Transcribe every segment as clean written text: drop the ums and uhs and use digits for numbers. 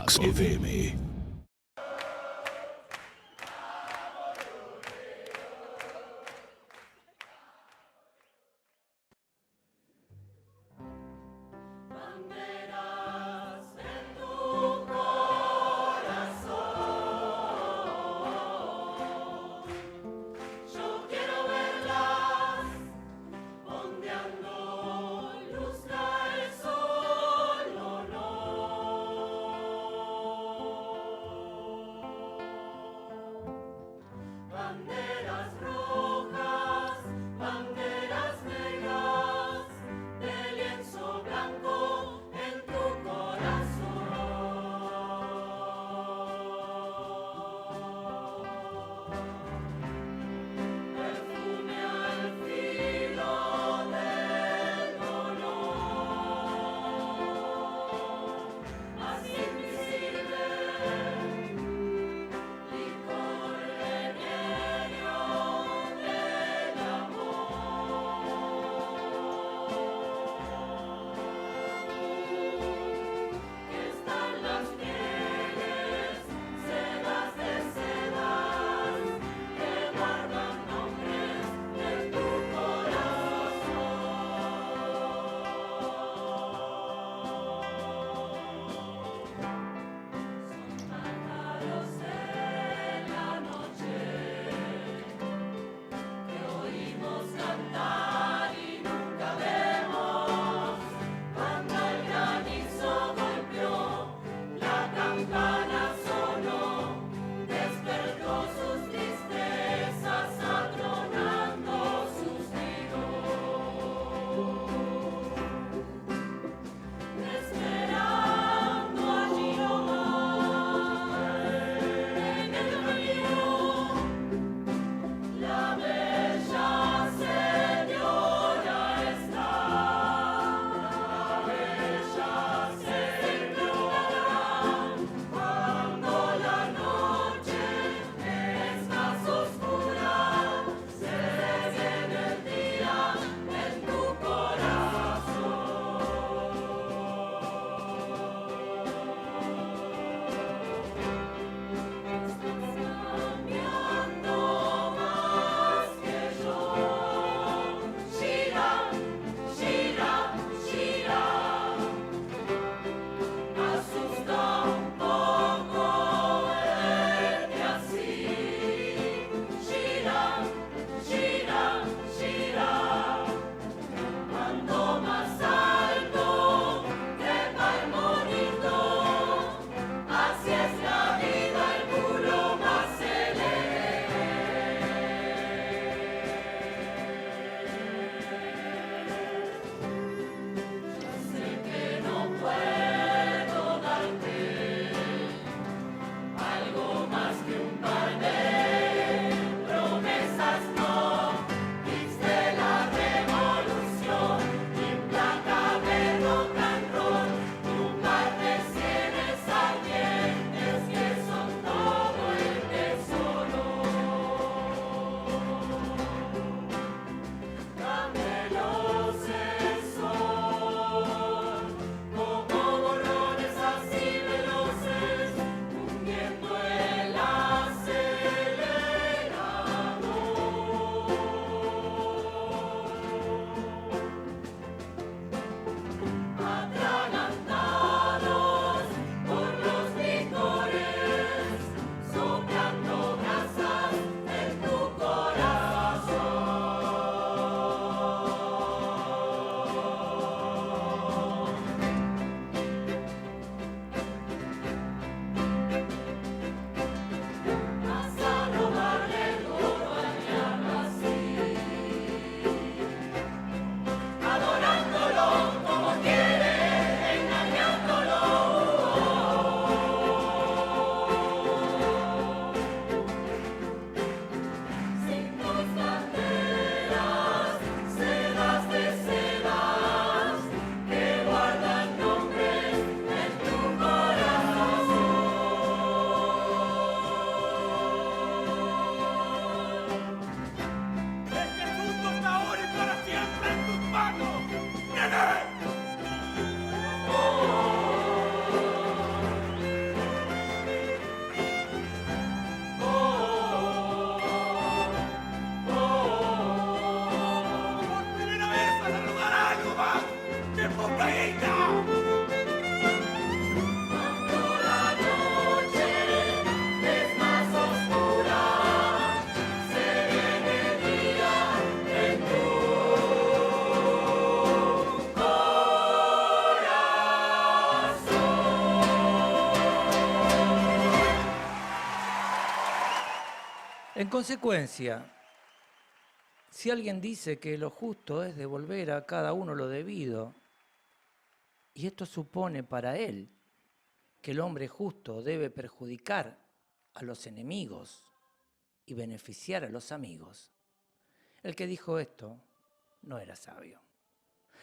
Flux FM. En consecuencia, si alguien dice que lo justo es devolver a cada uno lo debido, y esto supone para él que el hombre justo debe perjudicar a los enemigos y beneficiar a los amigos, el que dijo esto no era sabio,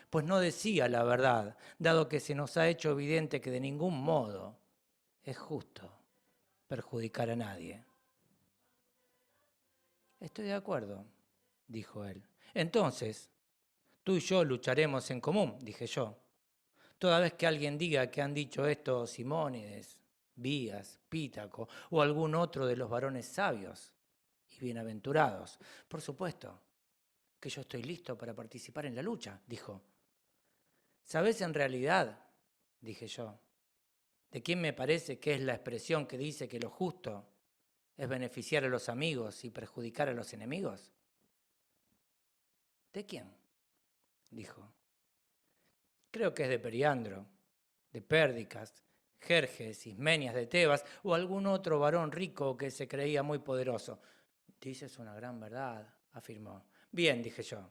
pues no decía la verdad, dado que se nos ha hecho evidente que de ningún modo es justo perjudicar a nadie. Estoy de acuerdo, dijo él. Entonces, tú y yo lucharemos en común, dije yo. Toda vez que alguien diga que han dicho esto Simónides, Bías, Pítaco o algún otro de los varones sabios y bienaventurados, por supuesto que yo estoy listo para participar en la lucha, dijo. ¿Sabes en realidad, dije yo, de quién me parece que es la expresión que dice que lo justo es beneficiar a los amigos y perjudicar a los enemigos? ¿De quién? Dijo. Creo que es de Periandro, de Pérdicas, Jerjes, Ismenias de Tebas o algún otro varón rico que se creía muy poderoso. Dices una gran verdad, afirmó. Bien, dije yo,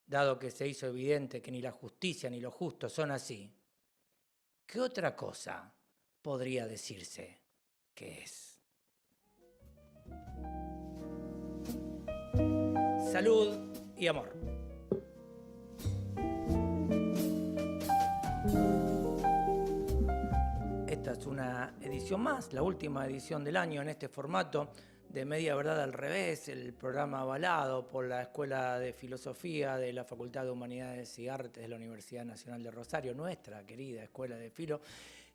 dado que se hizo evidente que ni la justicia ni lo justo son así, ¿qué otra cosa podría decirse que es? Salud y amor. Esta es una edición más, la última edición del año en este formato de Media Verdad al Revés, el programa avalado por la Escuela de Filosofía de la Facultad de Humanidades y Artes de la Universidad Nacional de Rosario, nuestra querida Escuela de Filo,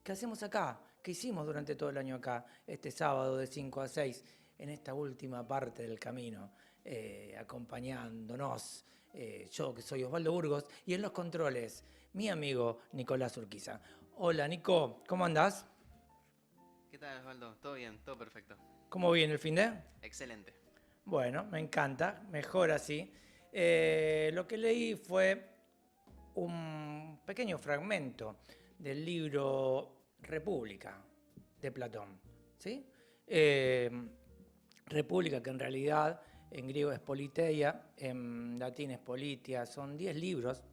que hacemos acá, que hicimos durante todo el año acá, este sábado de 5 a 6, en esta última parte del camino, acompañándonos. Yo, que soy Osvaldo Burgos, y en los controles, mi amigo Nicolás Urquiza. Hola, Nico, ¿cómo andás? ¿Qué tal, Osvaldo? ¿Todo bien? Todo perfecto. ¿Cómo viene el fin de? Excelente. Bueno, me encanta, mejor así. Lo que leí fue un pequeño fragmento del libro República de Platón, ¿sí? Eh, República, que en realidad en griego es politeia, en latín es politia, son 10 libros.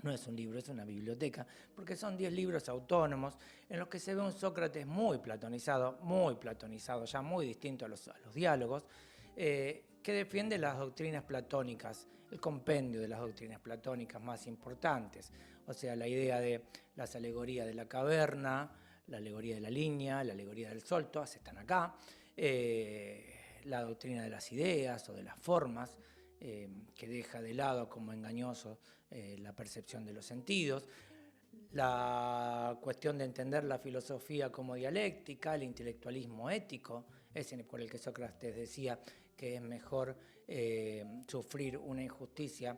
No es un libro, es una biblioteca, porque son 10 libros autónomos en los que se ve un Sócrates muy platonizado, ya muy distinto a los diálogos, que defiende las doctrinas platónicas, el compendio de las doctrinas platónicas más importantes, o sea, la idea de las alegorías de la caverna, la alegoría de la línea, la alegoría del sol, todas están acá, la doctrina de las ideas o de las formas, que deja de lado como engañoso la percepción de los sentidos, la cuestión de entender la filosofía como dialéctica, el intelectualismo ético, ese por el que Sócrates decía que es mejor sufrir una injusticia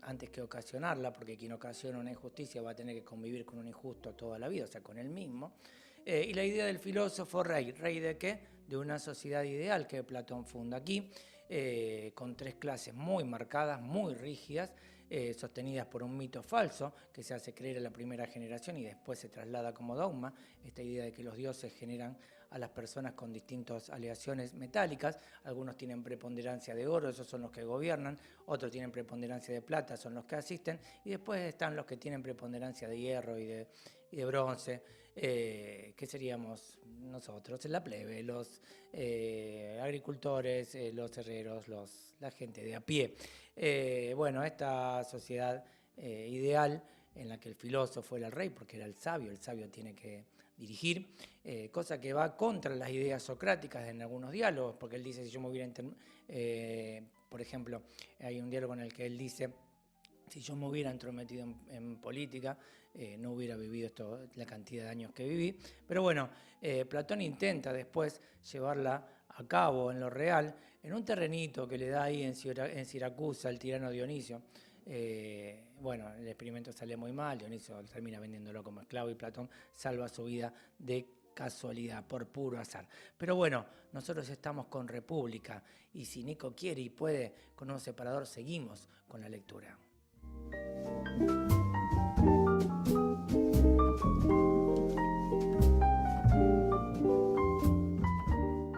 antes que ocasionarla, porque quien ocasiona una injusticia va a tener que convivir con un injusto toda la vida, o sea, con él mismo. Y la idea del filósofo rey, ¿rey de qué? De una sociedad ideal que Platón funda aquí, con 3 clases muy marcadas, muy rígidas, sostenidas por un mito falso que se hace creer a la primera generación y después se traslada como dogma, esta idea de que los dioses generan a las personas con distintas aleaciones metálicas. Algunos tienen preponderancia de oro, esos son los que gobiernan, otros tienen preponderancia de plata, son los que asisten, y después están los que tienen preponderancia de hierro y de bronce, que seríamos nosotros, la plebe, los agricultores, los herreros, la gente de a pie. Bueno, esta sociedad ideal en la que el filósofo era el rey, porque era el sabio tiene que dirigir, cosa que va contra las ideas socráticas en algunos diálogos, porque él dice, si yo me hubiera, por ejemplo, hay un diálogo en el que él dice, si yo me hubiera entrometido en política, no hubiera vivido la cantidad de años que viví. Pero bueno, Platón intenta después llevarla a cabo en lo real, en un terrenito que le da ahí en Siracusa el tirano Dionisio. Bueno, el experimento sale muy mal, Dionisio termina vendiéndolo como esclavo y Platón salva su vida de casualidad, por puro azar. Pero bueno, nosotros estamos con República y si Nico quiere y puede, con un separador seguimos con la lectura.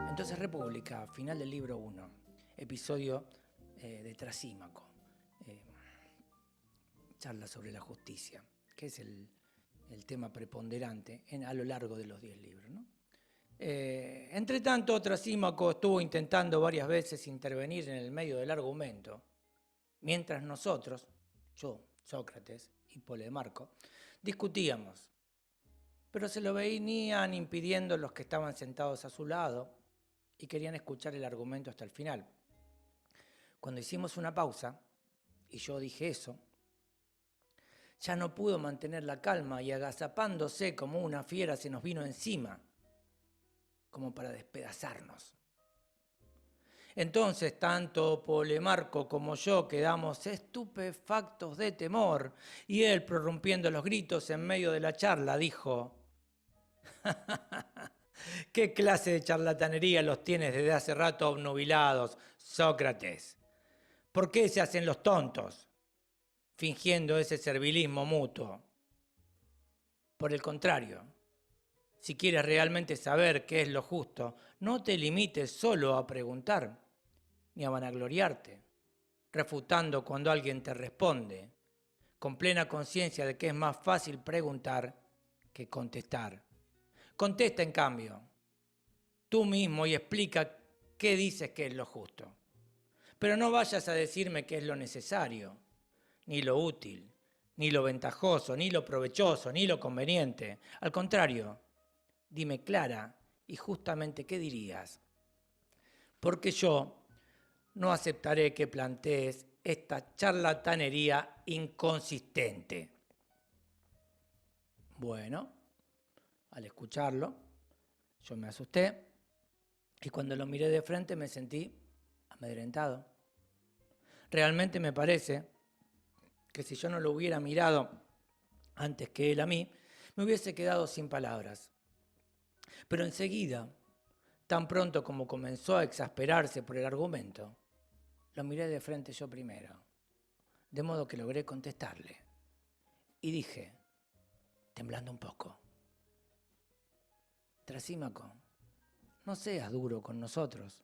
Entonces, República. crónica final del libro 1, episodio de Trasímaco. Charla sobre la justicia, que es el tema preponderante a lo largo de los 10 libros, ¿no? Entre tanto, Trasímaco estuvo intentando varias veces intervenir en el medio del argumento, mientras nosotros, yo, Sócrates y Polemarco, discutíamos, pero se lo venían impidiendo los que estaban sentados a su lado y querían escuchar el argumento hasta el final. Cuando hicimos una pausa, y yo dije eso, ya no pudo mantener la calma y agazapándose como una fiera se nos vino encima, como para despedazarnos. Entonces, tanto Polemarco como yo quedamos estupefactos de temor, y él, prorrumpiendo los gritos en medio de la charla, dijo: ¿qué clase de charlatanería los tienes desde hace rato obnubilados, Sócrates? ¿Por qué se hacen los tontos, fingiendo ese servilismo mutuo? Por el contrario, si quieres realmente saber qué es lo justo, no te limites solo a preguntar, ni a vanagloriarte, refutando cuando alguien te responde, con plena conciencia de que es más fácil preguntar que contestar. Contesta, en cambio, tú mismo y explica qué dices que es lo justo. Pero no vayas a decirme qué es lo necesario, ni lo útil, ni lo ventajoso, ni lo provechoso, ni lo conveniente. Al contrario, dime clara y justamente qué dirías. Porque yo no aceptaré que plantees esta charlatanería inconsistente. Bueno, al escucharlo, yo me asusté y cuando lo miré de frente me sentí amedrentado. Realmente me parece que si yo no lo hubiera mirado antes que él a mí, me hubiese quedado sin palabras. Pero enseguida, tan pronto como comenzó a exasperarse por el argumento, lo miré de frente yo primero, de modo que logré contestarle. Y dije, temblando un poco: Trasímaco, no seas duro con nosotros.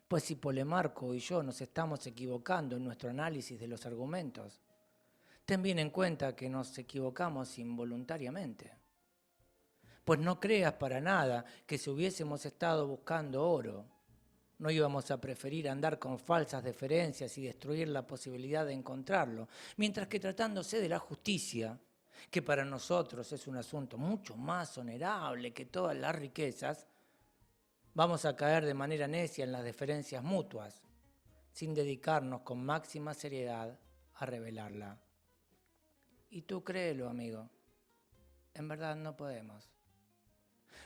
Pues si Polemarco y yo nos estamos equivocando en nuestro análisis de los argumentos, ten bien en cuenta que nos equivocamos involuntariamente. Pues no creas para nada que si hubiésemos estado buscando oro, no íbamos a preferir andar con falsas deferencias y destruir la posibilidad de encontrarlo, mientras que tratándose de la justicia, que para nosotros es un asunto mucho más honorable que todas las riquezas, vamos a caer de manera necia en las deferencias mutuas, sin dedicarnos con máxima seriedad a revelarla. Y tú créelo, amigo, en verdad no podemos.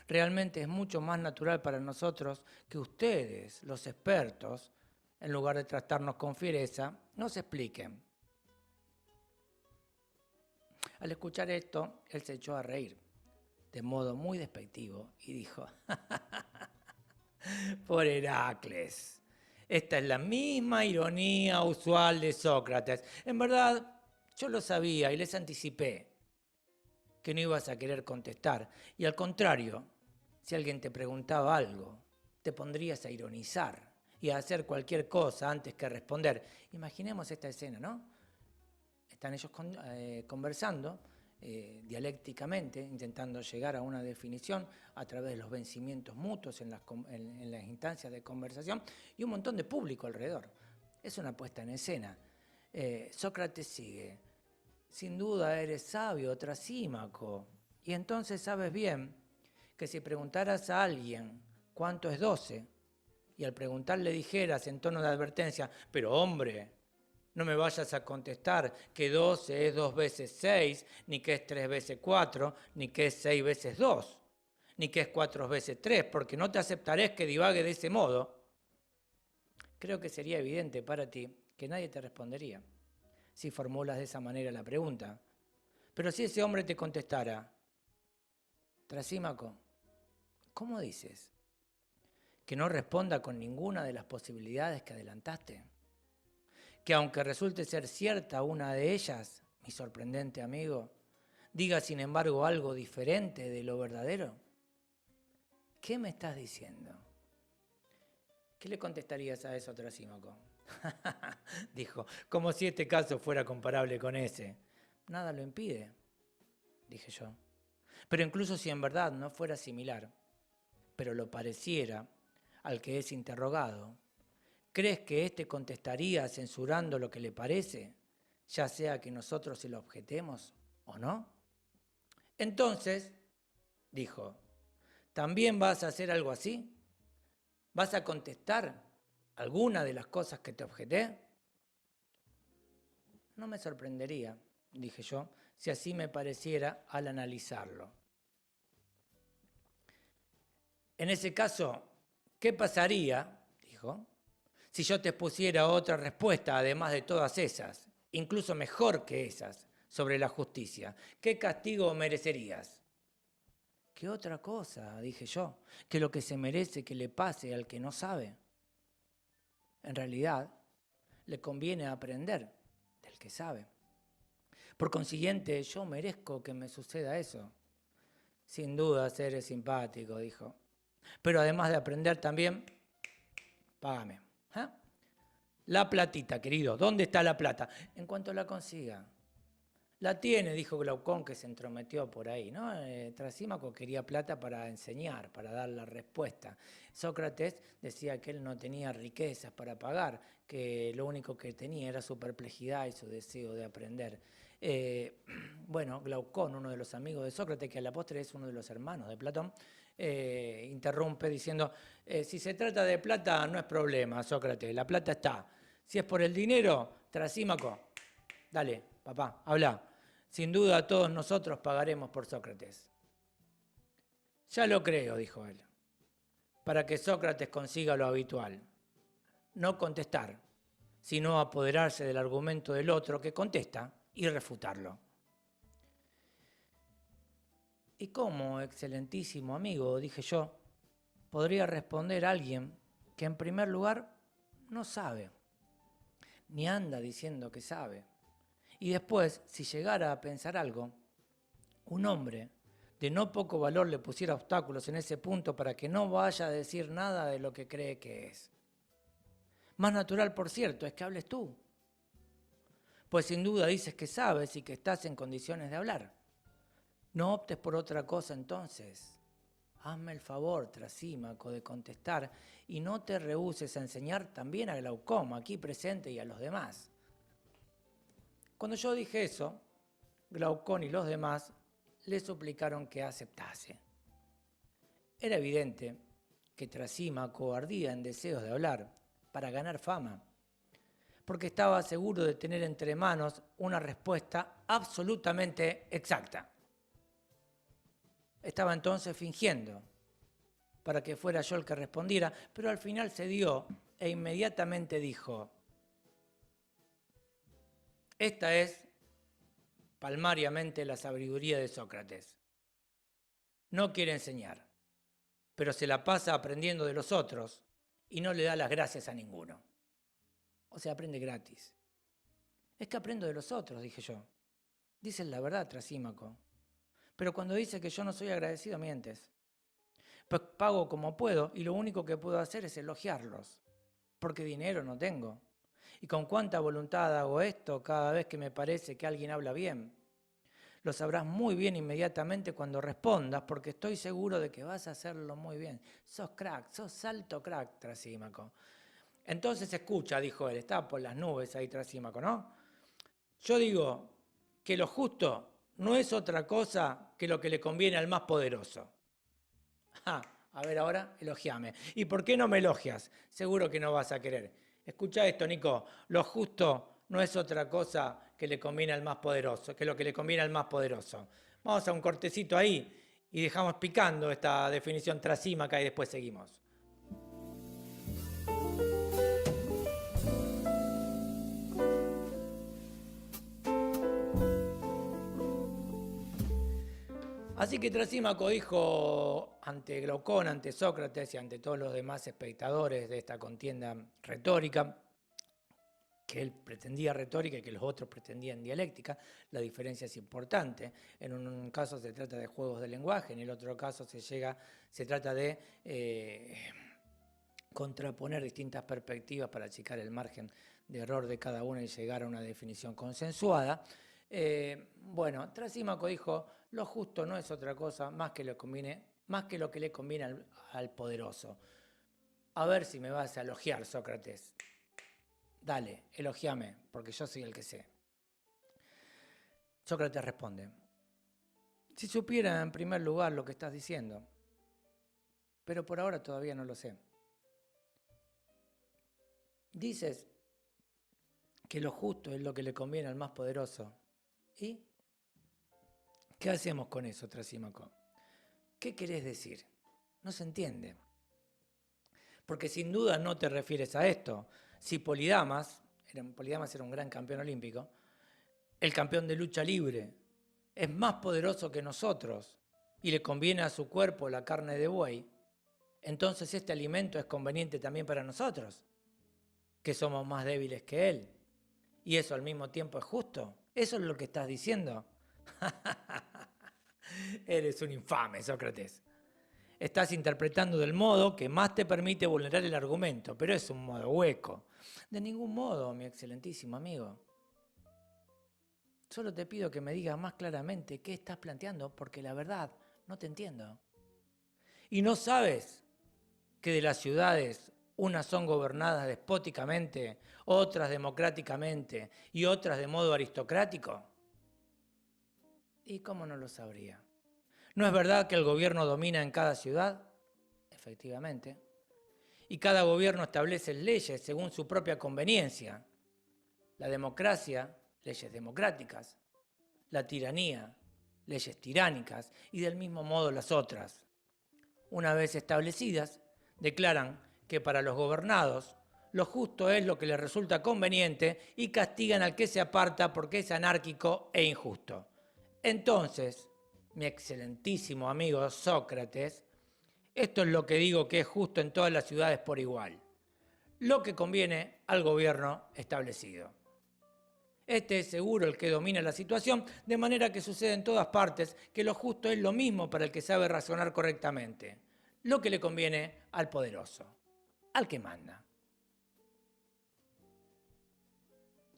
Realmente es mucho más natural para nosotros que ustedes, los expertos, en lugar de tratarnos con fiereza, nos expliquen. Al escuchar esto, él se echó a reír, de modo muy despectivo, y dijo: por Heracles, esta es la misma ironía usual de Sócrates. En verdad, yo lo sabía y les anticipé que no ibas a querer contestar. Y al contrario, si alguien te preguntaba algo, te pondrías a ironizar y a hacer cualquier cosa antes que responder. Imaginemos esta escena, ¿no? Están ellos conversando dialécticamente, intentando llegar a una definición a través de los vencimientos mutuos en las instancias de conversación y un montón de público alrededor. Es una puesta en escena. Sócrates sigue: sin duda eres sabio, Trasímaco, y entonces sabes bien que si preguntaras a alguien cuánto es 12, y al preguntar le dijeras en tono de advertencia: pero hombre, no me vayas a contestar que 12 es 2 veces 6, ni que es 3 veces 4, ni que es 6 veces 2, ni que es 4 veces 3, porque no te aceptaré que divague de ese modo. Creo que sería evidente para ti que nadie te respondería si formulas de esa manera la pregunta. Pero si ese hombre te contestara: Trasímaco, ¿cómo dices? ¿Que no responda con ninguna de las posibilidades que adelantaste? ¿Que aunque resulte ser cierta una de ellas, mi sorprendente amigo, diga sin embargo algo diferente de lo verdadero? ¿Qué me estás diciendo? ¿Qué le contestarías a eso, Trasímaco? Dijo, como si este caso fuera comparable con ese. Nada lo impide, dije yo. Pero incluso si en verdad no fuera similar, pero lo pareciera al que es interrogado, ¿crees que éste contestaría censurando lo que le parece, ya sea que nosotros se lo objetemos o no? Entonces, dijo, ¿también vas a hacer algo así? ¿Vas a contestar alguna de las cosas que te objeté? No me sorprendería, dije yo, si así me pareciera al analizarlo. En ese caso, ¿qué pasaría, dijo, si yo te pusiera otra respuesta además de todas esas, incluso mejor que esas, sobre la justicia? ¿Qué castigo merecerías? ¿Qué otra cosa, dije yo, que lo que se merece que le pase al que no sabe? En realidad, le conviene aprender del que sabe. Por consiguiente, yo merezco que me suceda eso. Sin duda, eres simpático, dijo. Pero además de aprender también, págame. ¿Eh? La platita, querido. ¿Dónde está la plata? En cuanto la consiga. La tiene, dijo Glaucón, que se entrometió por ahí, ¿no? Trasímaco quería plata para enseñar, para dar la respuesta. Sócrates decía que él no tenía riquezas para pagar, que lo único que tenía era su perplejidad y su deseo de aprender. Bueno, Glaucón, uno de los amigos de Sócrates, que a la postre es uno de los hermanos de Platón, interrumpe diciendo, si se trata de plata no es problema, Sócrates, la plata está. Si es por el dinero, Trasímaco, dale, papá, habla. Sin duda todos nosotros pagaremos por Sócrates. Ya lo creo, dijo él, para que Sócrates consiga lo habitual. No contestar, sino apoderarse del argumento del otro que contesta y refutarlo. ¿Y cómo, excelentísimo amigo, dije yo, podría responder alguien que en primer lugar no sabe, ni anda diciendo que sabe? Y después, si llegara a pensar algo, un hombre de no poco valor le pusiera obstáculos en ese punto para que no vaya a decir nada de lo que cree que es. Más natural, por cierto, es que hables tú. Pues sin duda dices que sabes y que estás en condiciones de hablar. No optes por otra cosa entonces. Hazme el favor, Trasímaco, de contestar y no te rehúses a enseñar también a Glaucoma, aquí presente, y a los demás. Cuando yo dije eso, Glaucón y los demás le suplicaron que aceptase. Era evidente que Trasímaco ardía en deseos de hablar para ganar fama, porque estaba seguro de tener entre manos una respuesta absolutamente exacta. Estaba entonces fingiendo para que fuera yo el que respondiera, pero al final cedió e inmediatamente dijo, esta es palmariamente la sabiduría de Sócrates. No quiere enseñar, pero se la pasa aprendiendo de los otros y no le da las gracias a ninguno. O sea, aprende gratis. Es que aprendo de los otros, dije yo. Dices la verdad, Trasímaco. Pero cuando dice que yo no soy agradecido, mientes. Pues pago como puedo y lo único que puedo hacer es elogiarlos, porque dinero no tengo. Y con cuánta voluntad hago esto cada vez que me parece que alguien habla bien. Lo sabrás muy bien inmediatamente cuando respondas, porque estoy seguro de que vas a hacerlo muy bien. Sos crack, sos alto crack, Trasímaco. Entonces escucha, dijo él, estaba por las nubes ahí Trasímaco, ¿no? Yo digo que lo justo no es otra cosa que lo que le conviene al más poderoso. A ver ahora, elogiame. ¿Y por qué no me elogias? Seguro que no vas a querer. Escucha esto, Nico. Lo justo no es otra cosa que le conviene al más poderoso, que lo que le conviene al más poderoso. Vamos a un cortecito ahí y dejamos picando esta definición trasímaca y después seguimos. Así que Trasímaco dijo ante Glaucón, ante Sócrates y ante todos los demás espectadores de esta contienda retórica, que él pretendía retórica y que los otros pretendían dialéctica. La diferencia es importante. En un caso se trata de juegos de lenguaje, en el otro caso se trata de contraponer distintas perspectivas para achicar el margen de error de cada una y llegar a una definición consensuada. Bueno, Trasímaco dijo, lo justo no es otra cosa más que lo que le conviene al poderoso. A ver si me vas a elogiar, Sócrates. Dale, elogiame, porque yo soy el que sé. Sócrates responde, si supiera en primer lugar lo que estás diciendo, pero por ahora todavía no lo sé. Dices que lo justo es lo que le conviene al más poderoso. ¿Y qué hacemos con eso, Trasímaco? ¿Qué querés decir? No se entiende. Porque sin duda no te refieres a esto. Si Polidamas era un gran campeón olímpico, el campeón de lucha libre, es más poderoso que nosotros y le conviene a su cuerpo la carne de buey, entonces este alimento es conveniente también para nosotros, que somos más débiles que él. Y eso al mismo tiempo es justo. ¿Eso es lo que estás diciendo? Eres un infame, Sócrates. Estás interpretando del modo que más te permite vulnerar el argumento, pero es un modo hueco. De ningún modo, mi excelentísimo amigo. Solo te pido que me digas más claramente qué estás planteando, porque la verdad no te entiendo. ¿Y no sabes que de las ciudades unas son gobernadas despóticamente, otras democráticamente y otras de modo aristocrático? ¿Y cómo no lo sabría? ¿No es verdad que el gobierno domina en cada ciudad? Efectivamente. Y cada gobierno establece leyes según su propia conveniencia. La democracia, leyes democráticas. La tiranía, leyes tiránicas. Y del mismo modo las otras. Una vez establecidas, declaran que para los gobernados lo justo es lo que les resulta conveniente y castigan al que se aparta porque es anárquico e injusto. Entonces, mi excelentísimo amigo Sócrates, esto es lo que digo que es justo en todas las ciudades por igual. Lo que conviene al gobierno establecido. Este es seguro el que domina la situación, de manera que sucede en todas partes que lo justo es lo mismo para el que sabe razonar correctamente. Lo que le conviene al poderoso, al que manda.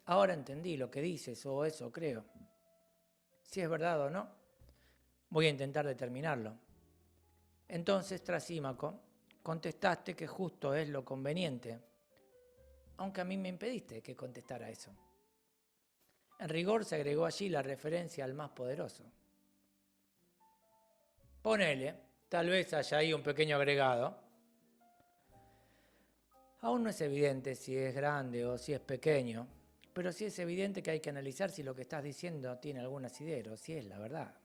Ahora entendí lo que dices, o eso creo. Si es verdad o no, voy a intentar determinarlo. Entonces, Trasímaco, contestaste que justo es lo conveniente, aunque a mí me impediste que contestara eso. En rigor se agregó allí la referencia al más poderoso. Ponele, tal vez haya ahí un pequeño agregado. Aún no es evidente si es grande o si es pequeño, pero sí es evidente que hay que analizar si lo que estás diciendo tiene algún asidero, si es la verdad.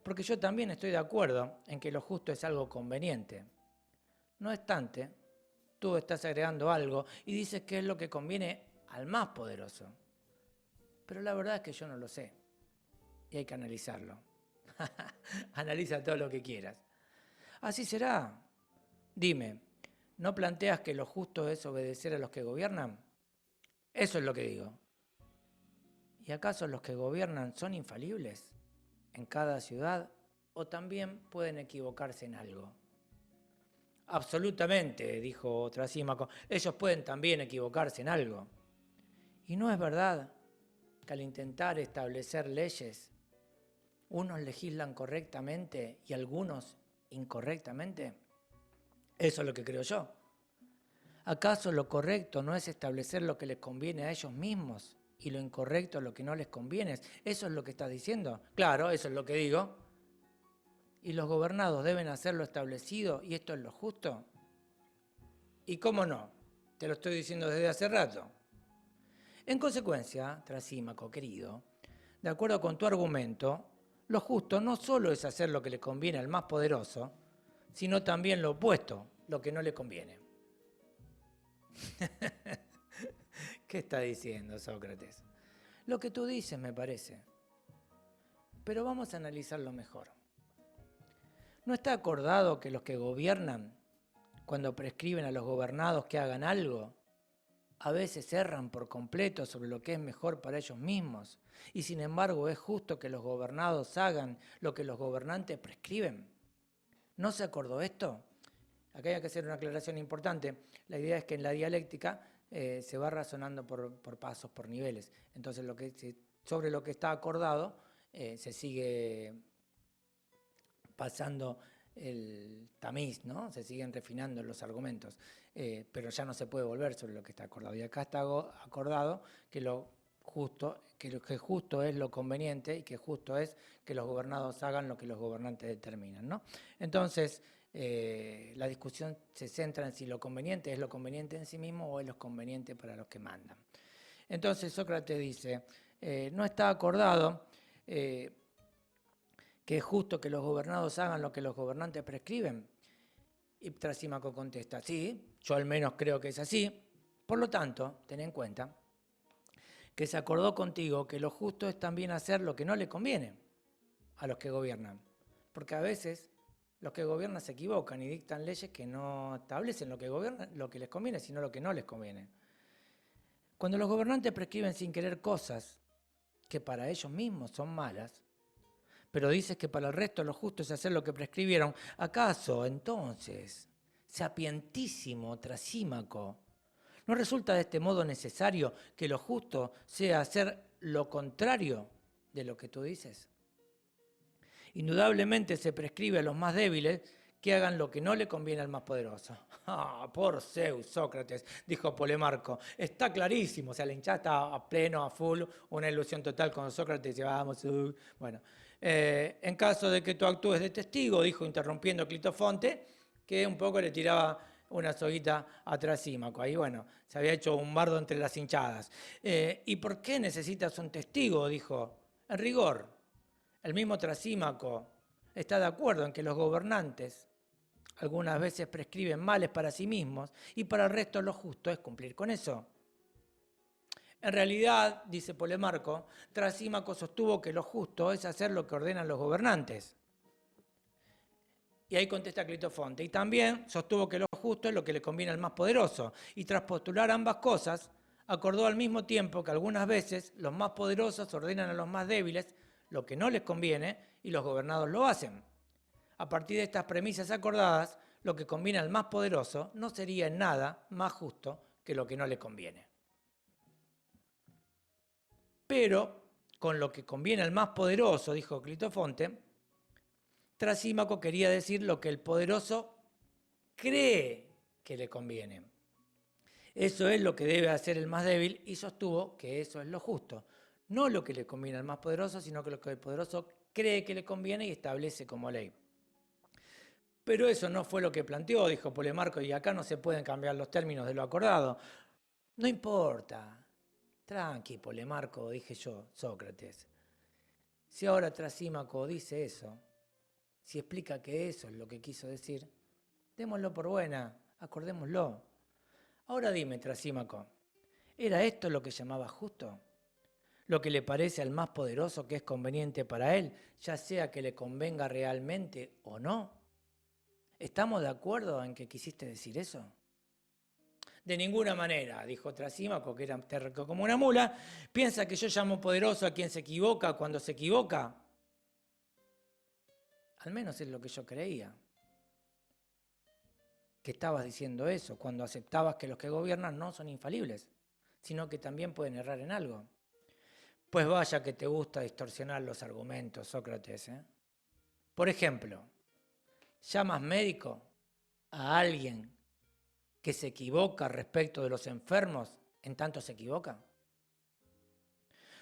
Porque yo también estoy de acuerdo en que lo justo es algo conveniente. No obstante, tú estás agregando algo y dices que es lo que conviene al más poderoso. Pero la verdad es que yo no lo sé y hay que analizarlo. Analiza todo lo que quieras. Así será. Dime, ¿no planteas que lo justo es obedecer a los que gobiernan? Eso es lo que digo. ¿Y acaso los que gobiernan son infalibles en cada ciudad o también pueden equivocarse en algo? Absolutamente, dijo Trasímaco, ellos pueden también equivocarse en algo. ¿Y no es verdad que al intentar establecer leyes, unos legislan correctamente y algunos incorrectamente? Eso es lo que creo yo. ¿Acaso lo correcto no es establecer lo que les conviene a ellos mismos y lo incorrecto lo que no les conviene? ¿Eso es lo que estás diciendo? Claro, eso es lo que digo. ¿Y los gobernados deben hacer lo establecido y esto es lo justo? ¿Y cómo no? Te lo estoy diciendo desde hace rato. En consecuencia, Trasímaco, querido, de acuerdo con tu argumento, lo justo no solo es hacer lo que le conviene al más poderoso, sino también lo opuesto, lo que no le conviene. ¿Qué está diciendo Sócrates? Lo que tú dices me parece. Pero vamos a analizarlo mejor. ¿No está acordado que los que gobiernan, cuando prescriben a los gobernados que hagan algo, a veces erran por completo sobre lo que es mejor para ellos mismos? Y sin embargo es justo que los gobernados hagan lo que los gobernantes prescriben. ¿No se acordó esto? Acá hay que hacer una aclaración importante. La idea es que en la dialéctica se va razonando por pasos, por niveles. Entonces, sobre lo que está acordado se sigue pasando el tamiz, ¿no? Se siguen refinando los argumentos, pero ya no se puede volver sobre lo que está acordado. Y acá está acordado que lo que justo es lo conveniente y que justo es que los gobernados hagan lo que los gobernantes determinan, ¿no? Entonces, la discusión se centra en si lo conveniente es lo conveniente en sí mismo o es lo conveniente para los que mandan. Entonces Sócrates dice, no está acordado que es justo que los gobernados hagan lo que los gobernantes prescriben. Y Trasímaco contesta, sí, yo al menos creo que es así. Por lo tanto, ten en cuenta que se acordó contigo que lo justo es también hacer lo que no le conviene a los que gobiernan. Porque a veces los que gobiernan se equivocan y dictan leyes que no establecen lo que les conviene, sino lo que no les conviene. Cuando los gobernantes prescriben sin querer cosas que para ellos mismos son malas, pero dices que para el resto lo justo es hacer lo que prescribieron, ¿acaso entonces, sapientísimo Trasímaco, no resulta de este modo necesario que lo justo sea hacer lo contrario de lo que tú dices? Indudablemente se prescribe a los más débiles que hagan lo que no le conviene al más poderoso. ¡Ah, por Zeus, Sócrates! Dijo Polemarco. Está clarísimo, o sea, la hinchada está a pleno, a full, una ilusión total con Sócrates, dice, vamos, bueno. En caso de que tú actúes de testigo, dijo interrumpiendo Clitofonte, que un poco le tiraba una soguita a Trasímaco. Ahí, bueno, se había hecho un bardo entre las hinchadas. ¿Y por qué necesitas un testigo? Dijo. En rigor, el mismo Trasímaco está de acuerdo en que los gobernantes algunas veces prescriben males para sí mismos y para el resto lo justo es cumplir con eso. En realidad, dice Polemarco, Trasímaco sostuvo que lo justo es hacer lo que ordenan los gobernantes. Y ahí contesta Clitofonte. Y también sostuvo que lo justo es lo que le conviene al más poderoso. Y tras postular ambas cosas, acordó al mismo tiempo que algunas veces los más poderosos ordenan a los más débiles lo que no les conviene y los gobernados lo hacen. A partir de estas premisas acordadas, lo que conviene al más poderoso no sería en nada más justo que lo que no le conviene. Pero con lo que conviene al más poderoso, dijo Clitofonte, Trasímaco quería decir lo que el poderoso cree que le conviene. Eso es lo que debe hacer el más débil y sostuvo que eso es lo justo. No lo que le conviene al más poderoso, sino que lo que el poderoso cree que le conviene y establece como ley. Pero eso no fue lo que planteó, dijo Polemarco, y acá no se pueden cambiar los términos de lo acordado. No importa. Tranqui, Polemarco, dije yo, Sócrates. Si ahora Trasímaco dice eso, si explica que eso es lo que quiso decir, démoslo por buena, acordémoslo. Ahora dime, Trasímaco, ¿era esto lo que llamaba justo? ¿Lo que le parece al más poderoso que es conveniente para él, ya sea que le convenga realmente o no? ¿Estamos de acuerdo en que quisiste decir eso? De ninguna manera, dijo Trasímaco, que era terco como una mula. ¿Piensa que yo llamo poderoso a quien se equivoca cuando se equivoca? Al menos es lo que yo creía. Que estabas diciendo eso, cuando aceptabas que los que gobiernan no son infalibles, sino que también pueden errar en algo. Pues vaya que te gusta distorsionar los argumentos, Sócrates, ¿eh? Por ejemplo, ¿llamas médico a alguien que se equivoca respecto de los enfermos en tanto se equivoca?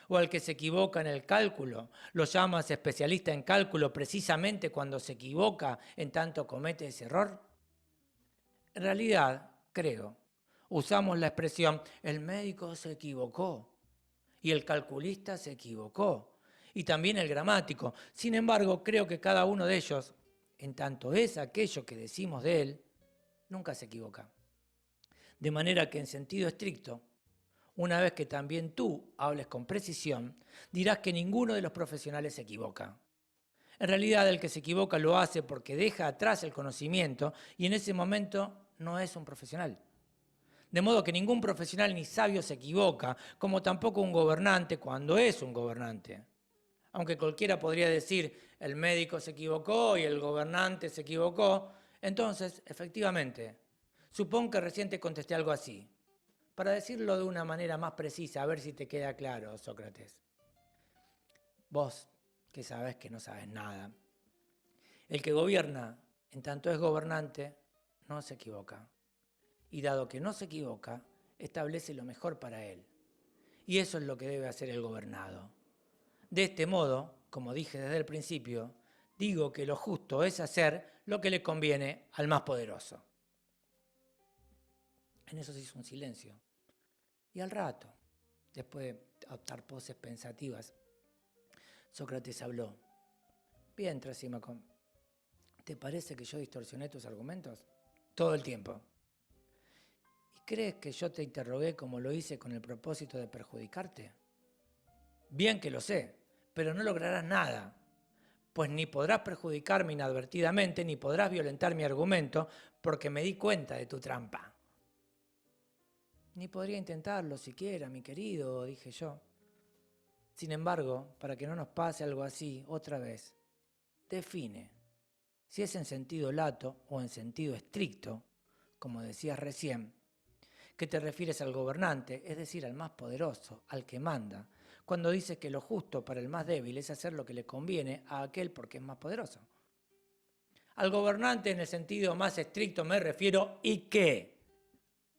O al que se equivoca en el cálculo, ¿lo llamas especialista en cálculo precisamente cuando se equivoca en tanto comete ese error? En realidad, creo, usamos la expresión el médico se equivocó y el calculista se equivocó y también el gramático. Sin embargo, creo que cada uno de ellos, en tanto es aquello que decimos de él, nunca se equivoca. De manera que en sentido estricto, una vez que también tú hables con precisión, dirás que ninguno de los profesionales se equivoca. En realidad, el que se equivoca lo hace porque deja atrás el conocimiento y en ese momento no es un profesional. De modo que ningún profesional ni sabio se equivoca, como tampoco un gobernante cuando es un gobernante. Aunque cualquiera podría decir, el médico se equivocó y el gobernante se equivocó, Entonces, efectivamente, supón que recién te contesté algo así. Para decirlo de una manera más precisa, a ver si te queda claro, Sócrates. Vos, que sabés que no sabes nada. El que gobierna, en tanto es gobernante, no se equivoca. Y dado que no se equivoca, establece lo mejor para él. Y eso es lo que debe hacer el gobernado. De este modo, como dije desde el principio, digo que lo justo es hacer lo que le conviene al más poderoso. En eso se hizo un silencio. Y al rato, después de adoptar poses pensativas, Sócrates habló. Bien, Trasímaco, ¿te parece que yo distorsioné tus argumentos? Todo el tiempo. ¿Y crees que yo te interrogué como lo hice con el propósito de perjudicarte? Bien que lo sé, pero no lograrás nada, pues ni podrás perjudicarme inadvertidamente, ni podrás violentar mi argumento, porque me di cuenta de tu trampa. Ni podría intentarlo siquiera, mi querido, dije yo. Sin embargo, para que no nos pase algo así otra vez, define si es en sentido lato o en sentido estricto, como decías recién, que te refieres al gobernante, es decir, al más poderoso, al que manda, cuando dices que lo justo para el más débil es hacer lo que le conviene a aquel porque es más poderoso. Al gobernante en el sentido más estricto me refiero ¿y qué?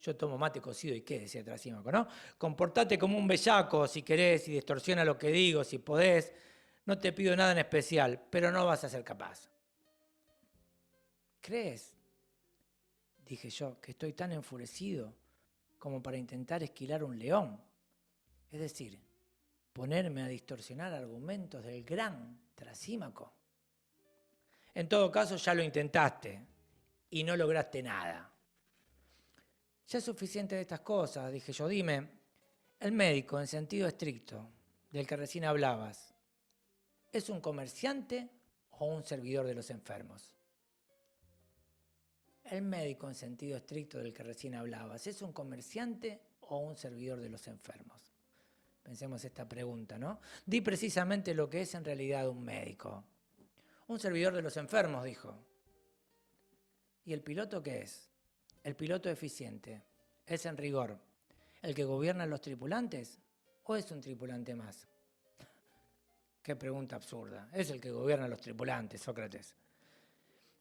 Yo tomo mate cocido y qué, decía Trasímaco, ¿no? Comportate como un bellaco si querés y distorsiona lo que digo, si podés. No te pido nada en especial, pero no vas a ser capaz. ¿Crees? Dije yo, que estoy tan enfurecido como para intentar esquilar un león. Es decir, ponerme a distorsionar argumentos del gran Trasímaco. En todo caso, ya lo intentaste y no lograste nada. Ya es suficiente de estas cosas, dije yo. Dime, el médico en sentido estricto, del que recién hablabas, ¿es un comerciante o un servidor de los enfermos? El médico en sentido estricto del que recién hablabas, ¿es un comerciante o un servidor de los enfermos? Pensemos esta pregunta, ¿no? Di precisamente lo que es en realidad un médico. Un servidor de los enfermos, dijo. ¿Y el piloto qué es? El piloto eficiente. ¿Es en rigor el que gobierna a los tripulantes o es un tripulante más? Qué pregunta absurda. Es el que gobierna a los tripulantes, Sócrates.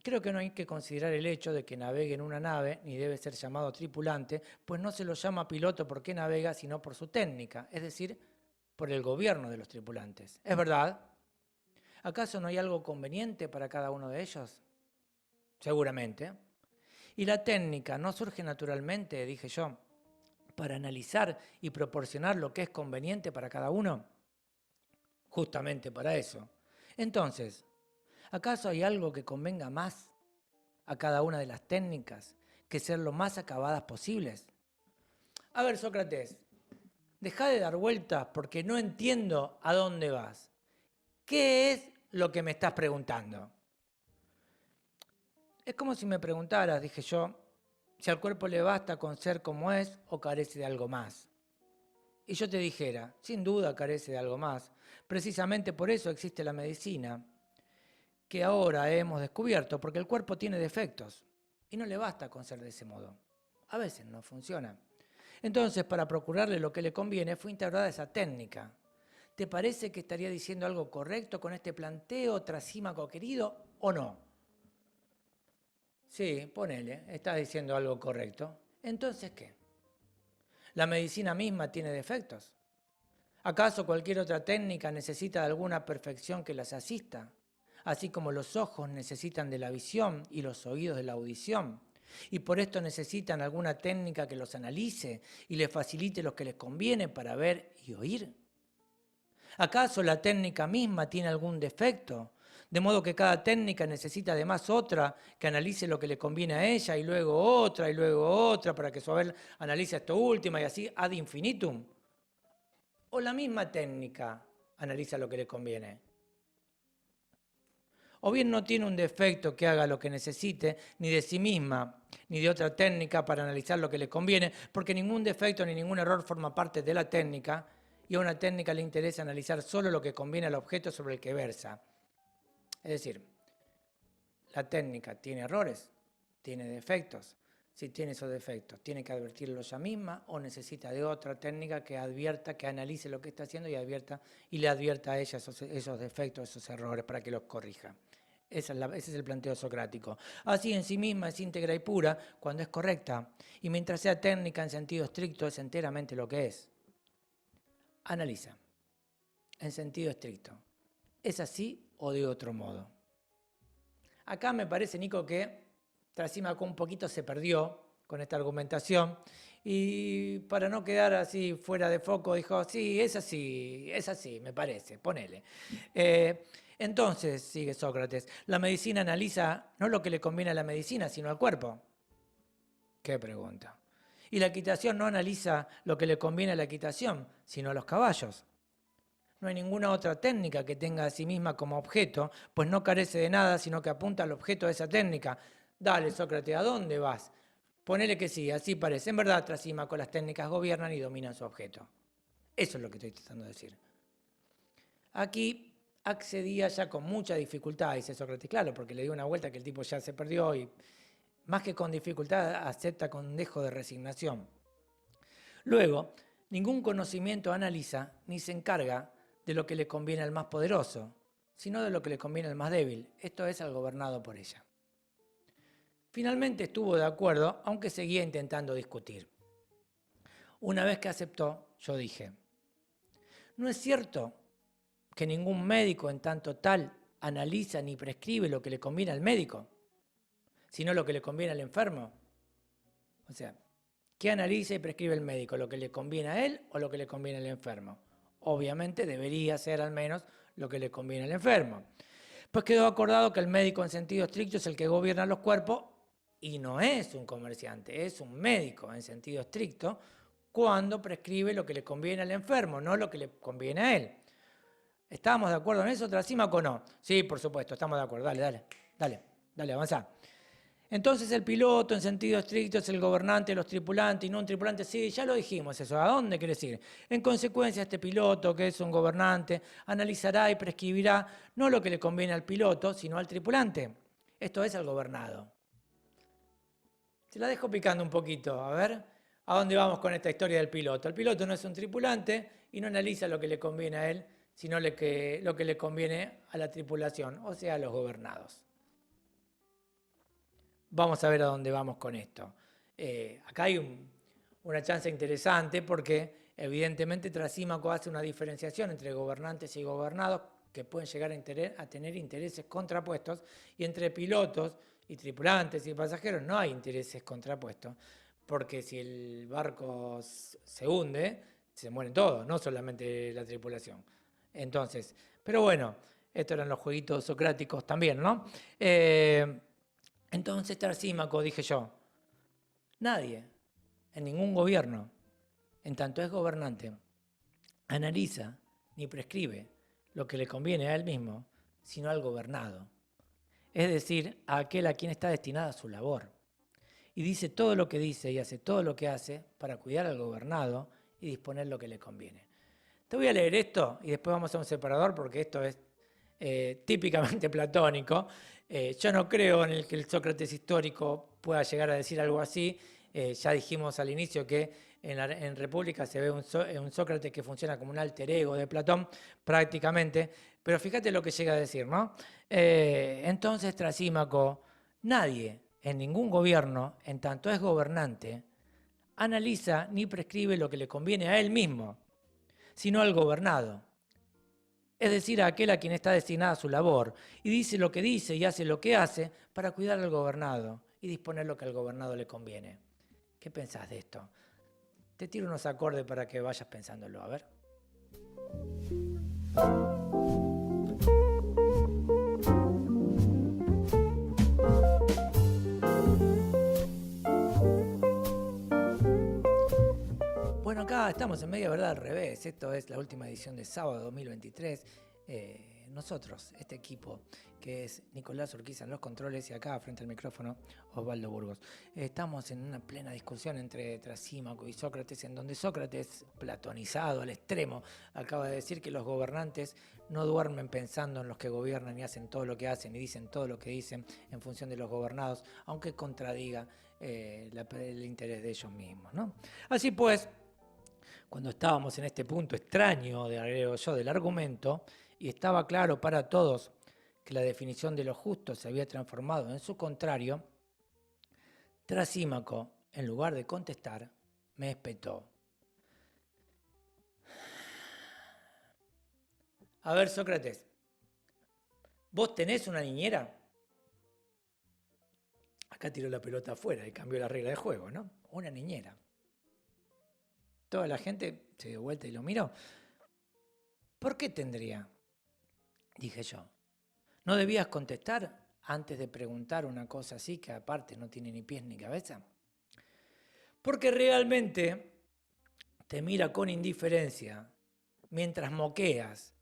Creo que no hay que considerar el hecho de que navegue en una nave, ni debe ser llamado tripulante, pues no se lo llama piloto porque navega, sino por su técnica, es decir, por el gobierno de los tripulantes. ¿Es verdad? ¿Acaso no hay algo conveniente para cada uno de ellos? Seguramente. Y la técnica no surge naturalmente, dije yo, para analizar y proporcionar lo que es conveniente para cada uno. Justamente para eso. Entonces, ¿acaso hay algo que convenga más a cada una de las técnicas que ser lo más acabadas posibles? A ver, Sócrates, deja de dar vueltas porque no entiendo a dónde vas. ¿Qué es lo que me estás preguntando? Es como si me preguntaras, dije yo, si al cuerpo le basta con ser como es o carece de algo más. Y yo te dijera, sin duda carece de algo más. Precisamente por eso existe la medicina, que ahora hemos descubierto, porque el cuerpo tiene defectos y no le basta con ser de ese modo. A veces no funciona. Entonces, para procurarle lo que le conviene, fue instaurada esa técnica. ¿Te parece que estaría diciendo algo correcto con este planteo, Trasímaco querido, o no? Sí, ponele, estás diciendo algo correcto. Entonces, ¿qué? ¿La medicina misma tiene defectos? ¿Acaso cualquier otra técnica necesita de alguna perfección que las asista? Así como los ojos necesitan de la visión y los oídos de la audición. Y por esto necesitan alguna técnica que los analice y les facilite lo que les conviene para ver y oír. ¿Acaso la técnica misma tiene algún defecto? De modo que cada técnica necesita además otra que analice lo que le conviene a ella y luego otra para que su haber analice esto último y así ad infinitum. ¿O la misma técnica analiza lo que le conviene? O bien no tiene un defecto que haga lo que necesite, ni de sí misma, ni de otra técnica para analizar lo que le conviene, porque ningún defecto ni ningún error forma parte de la técnica, y a una técnica le interesa analizar solo lo que conviene al objeto sobre el que versa. Es decir, la técnica tiene errores, tiene defectos. Si tiene esos defectos, ¿tiene que advertirlo ella misma o necesita de otra técnica que advierta, que analice lo que está haciendo y le advierta a ella esos defectos, esos errores para que los corrija? Ese es el planteo socrático. Así en sí misma es íntegra y pura cuando es correcta, y mientras sea técnica en sentido estricto es enteramente lo que es. Analiza, en sentido estricto. ¿Es así o de otro modo? Acá me parece, Nico, que Trasímaco un poquito se perdió con esta argumentación y para no quedar así fuera de foco dijo, sí, es así, me parece, ponele. Entonces, sigue Sócrates, la medicina analiza no lo que le conviene a la medicina, sino al cuerpo. ¿Qué pregunta? Y la equitación no analiza lo que le conviene a la equitación, sino a los caballos. No hay ninguna otra técnica que tenga a sí misma como objeto, pues no carece de nada, sino que apunta al objeto de esa técnica. Dale, Sócrates, ¿a dónde vas? Ponele que sí, así parece. En verdad, Trasímaco, las técnicas gobiernan y dominan su objeto. Eso es lo que estoy tratando de decir. Aquí accedía ya con mucha dificultad, dice Sócrates, claro, porque le dio una vuelta que el tipo ya se perdió y más que con dificultad acepta con dejo de resignación. Luego, ningún conocimiento analiza ni se encarga de lo que le conviene al más poderoso, sino de lo que le conviene al más débil, esto es, al gobernado por ella. Finalmente estuvo de acuerdo, aunque seguía intentando discutir. Una vez que aceptó, yo dije, ¿no es cierto que ningún médico en tanto tal analiza ni prescribe lo que le conviene al médico, sino lo que le conviene al enfermo? O sea, ¿qué analiza y prescribe el médico? ¿Lo que le conviene a él o lo que le conviene al enfermo? Obviamente debería ser al menos lo que le conviene al enfermo. Pues quedó acordado que el médico en sentido estricto es el que gobierna los cuerpos y no es un comerciante, es un médico en sentido estricto cuando prescribe lo que le conviene al enfermo, no lo que le conviene a él. ¿Estábamos de acuerdo en eso, Trasímaco, o no? Sí, por supuesto, estamos de acuerdo. Dale, avanzá. Entonces el piloto en sentido estricto es el gobernante, los tripulantes y no un tripulante. Sí, ya lo dijimos eso. ¿A dónde querés ir? En consecuencia, este piloto, que es un gobernante, analizará y prescribirá no lo que le conviene al piloto, sino al tripulante. Esto es al gobernado. Se la dejo picando un poquito, a ver a dónde vamos con esta historia del piloto. El piloto no es un tripulante y no analiza lo que le conviene a él, sino lo que le conviene a la tripulación, o sea, a los gobernados. Vamos a ver a dónde vamos con esto. Acá hay una chance interesante porque evidentemente Trasímaco hace una diferenciación entre gobernantes y gobernados que pueden llegar a tener intereses contrapuestos y entre pilotos y tripulantes y pasajeros no hay intereses contrapuestos porque si el barco se hunde, se mueren todos, no solamente la tripulación. Entonces, pero bueno, estos eran los jueguitos socráticos también, ¿no? Entonces Trasímaco, dije yo, nadie, en ningún gobierno, en tanto es gobernante, analiza ni prescribe lo que le conviene a él mismo, sino al gobernado, es decir, a aquel a quien está destinada su labor. Y dice todo lo que dice y hace todo lo que hace para cuidar al gobernado y disponer lo que le conviene. Te voy a leer esto y después vamos a un separador porque esto es típicamente platónico. Yo no creo en el que el Sócrates histórico pueda llegar a decir algo así. Ya dijimos al inicio que en República se ve un Sócrates que funciona como un alter ego de Platón, prácticamente. Pero fíjate lo que llega a decir, ¿no? Entonces Trasímaco, nadie en ningún gobierno, en tanto es gobernante, analiza ni prescribe lo que le conviene a él mismo, sino al gobernado. Es decir, a aquel a quien está destinada su labor, y dice lo que dice y hace lo que hace para cuidar al gobernado y disponer lo que al gobernado le conviene. ¿Qué pensás de esto? Te tiro unos acordes para que vayas pensándolo, a ver. Bueno, acá estamos en Media Verdad al revés. Esto es la última edición de sábado 2023. nosotros, este equipo, que es Nicolás Urquiza en los controles y acá frente al micrófono Osvaldo Burgos, estamos en una plena discusión entre Trasímaco y Sócrates, en donde Sócrates, platonizado al extremo, acaba de decir que los gobernantes no duermen pensando en los que gobiernan y hacen todo lo que hacen y dicen todo lo que dicen en función de los gobernados, aunque contradiga el interés de ellos mismos, ¿no? Así pues, cuando estábamos en este punto extraño, agrego yo, del argumento, y estaba claro para todos que la definición de lo justo se había transformado en su contrario, Trasímaco, en lugar de contestar, me espetó. A ver, Sócrates, ¿vos tenés una niñera? Acá tiró la pelota afuera y cambió la regla de juego, ¿no? Una niñera. Toda la gente se dio vuelta y lo miró. ¿Por qué tendría? Dije yo. ¿No debías contestar antes de preguntar una cosa así que aparte no tiene ni pies ni cabeza? Porque realmente te mira con indiferencia mientras moqueas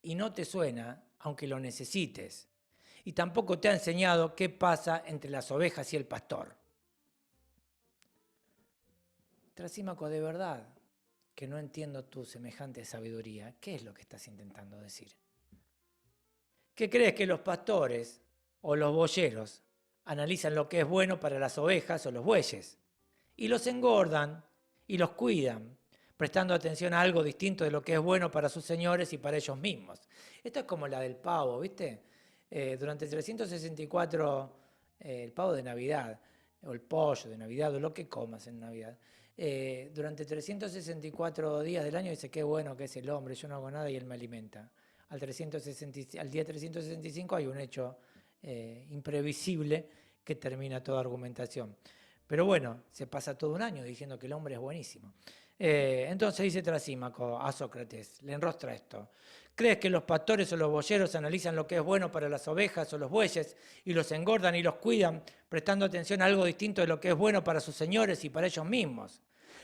y no te suena aunque lo necesites. Y tampoco te ha enseñado qué pasa entre las ovejas y el pastor. Trasímaco, de verdad que no entiendo tu semejante sabiduría. ¿Qué es lo que estás intentando decir? ¿Qué crees que los pastores o los boyeros analizan lo que es bueno para las ovejas o los bueyes? Y los engordan y los cuidan, prestando atención a algo distinto de lo que es bueno para sus señores y para ellos mismos. Esto es como la del pavo, ¿viste? Durante 364, el pavo de Navidad, o el pollo de Navidad, o lo que comas en Navidad, durante 364 días del año dice qué bueno que es el hombre, yo no hago nada y él me alimenta. Al día 365 hay un hecho imprevisible que termina toda argumentación. Pero bueno, se pasa todo un año diciendo que el hombre es buenísimo. Entonces dice Trasímaco a Sócrates, le enrostra esto. ¿Crees que los pastores o los boyeros analizan lo que es bueno para las ovejas o los bueyes y los engordan y los cuidan, prestando atención a algo distinto de lo que es bueno para sus señores y para ellos mismos?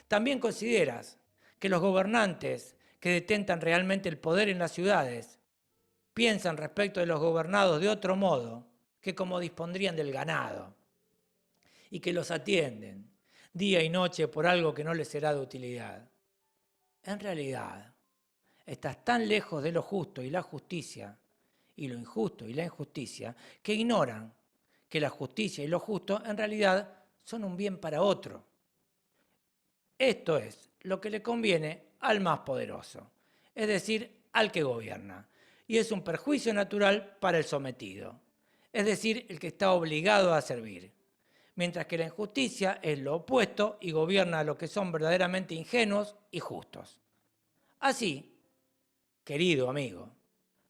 ¿También consideras que los gobernantes que detentan realmente el poder en las ciudades piensan respecto de los gobernados de otro modo que como dispondrían del ganado y que los atienden día y noche por algo que no les será de utilidad? En realidad, estás tan lejos de lo justo y la justicia, y lo injusto y la injusticia, que ignoran que la justicia y lo justo en realidad son un bien para otro. Esto es lo que le conviene al más poderoso, es decir, al que gobierna, y es un perjuicio natural para el sometido, es decir, el que está obligado a servir. Mientras que la injusticia es lo opuesto y gobierna a los que son verdaderamente ingenuos y justos. Así, querido amigo,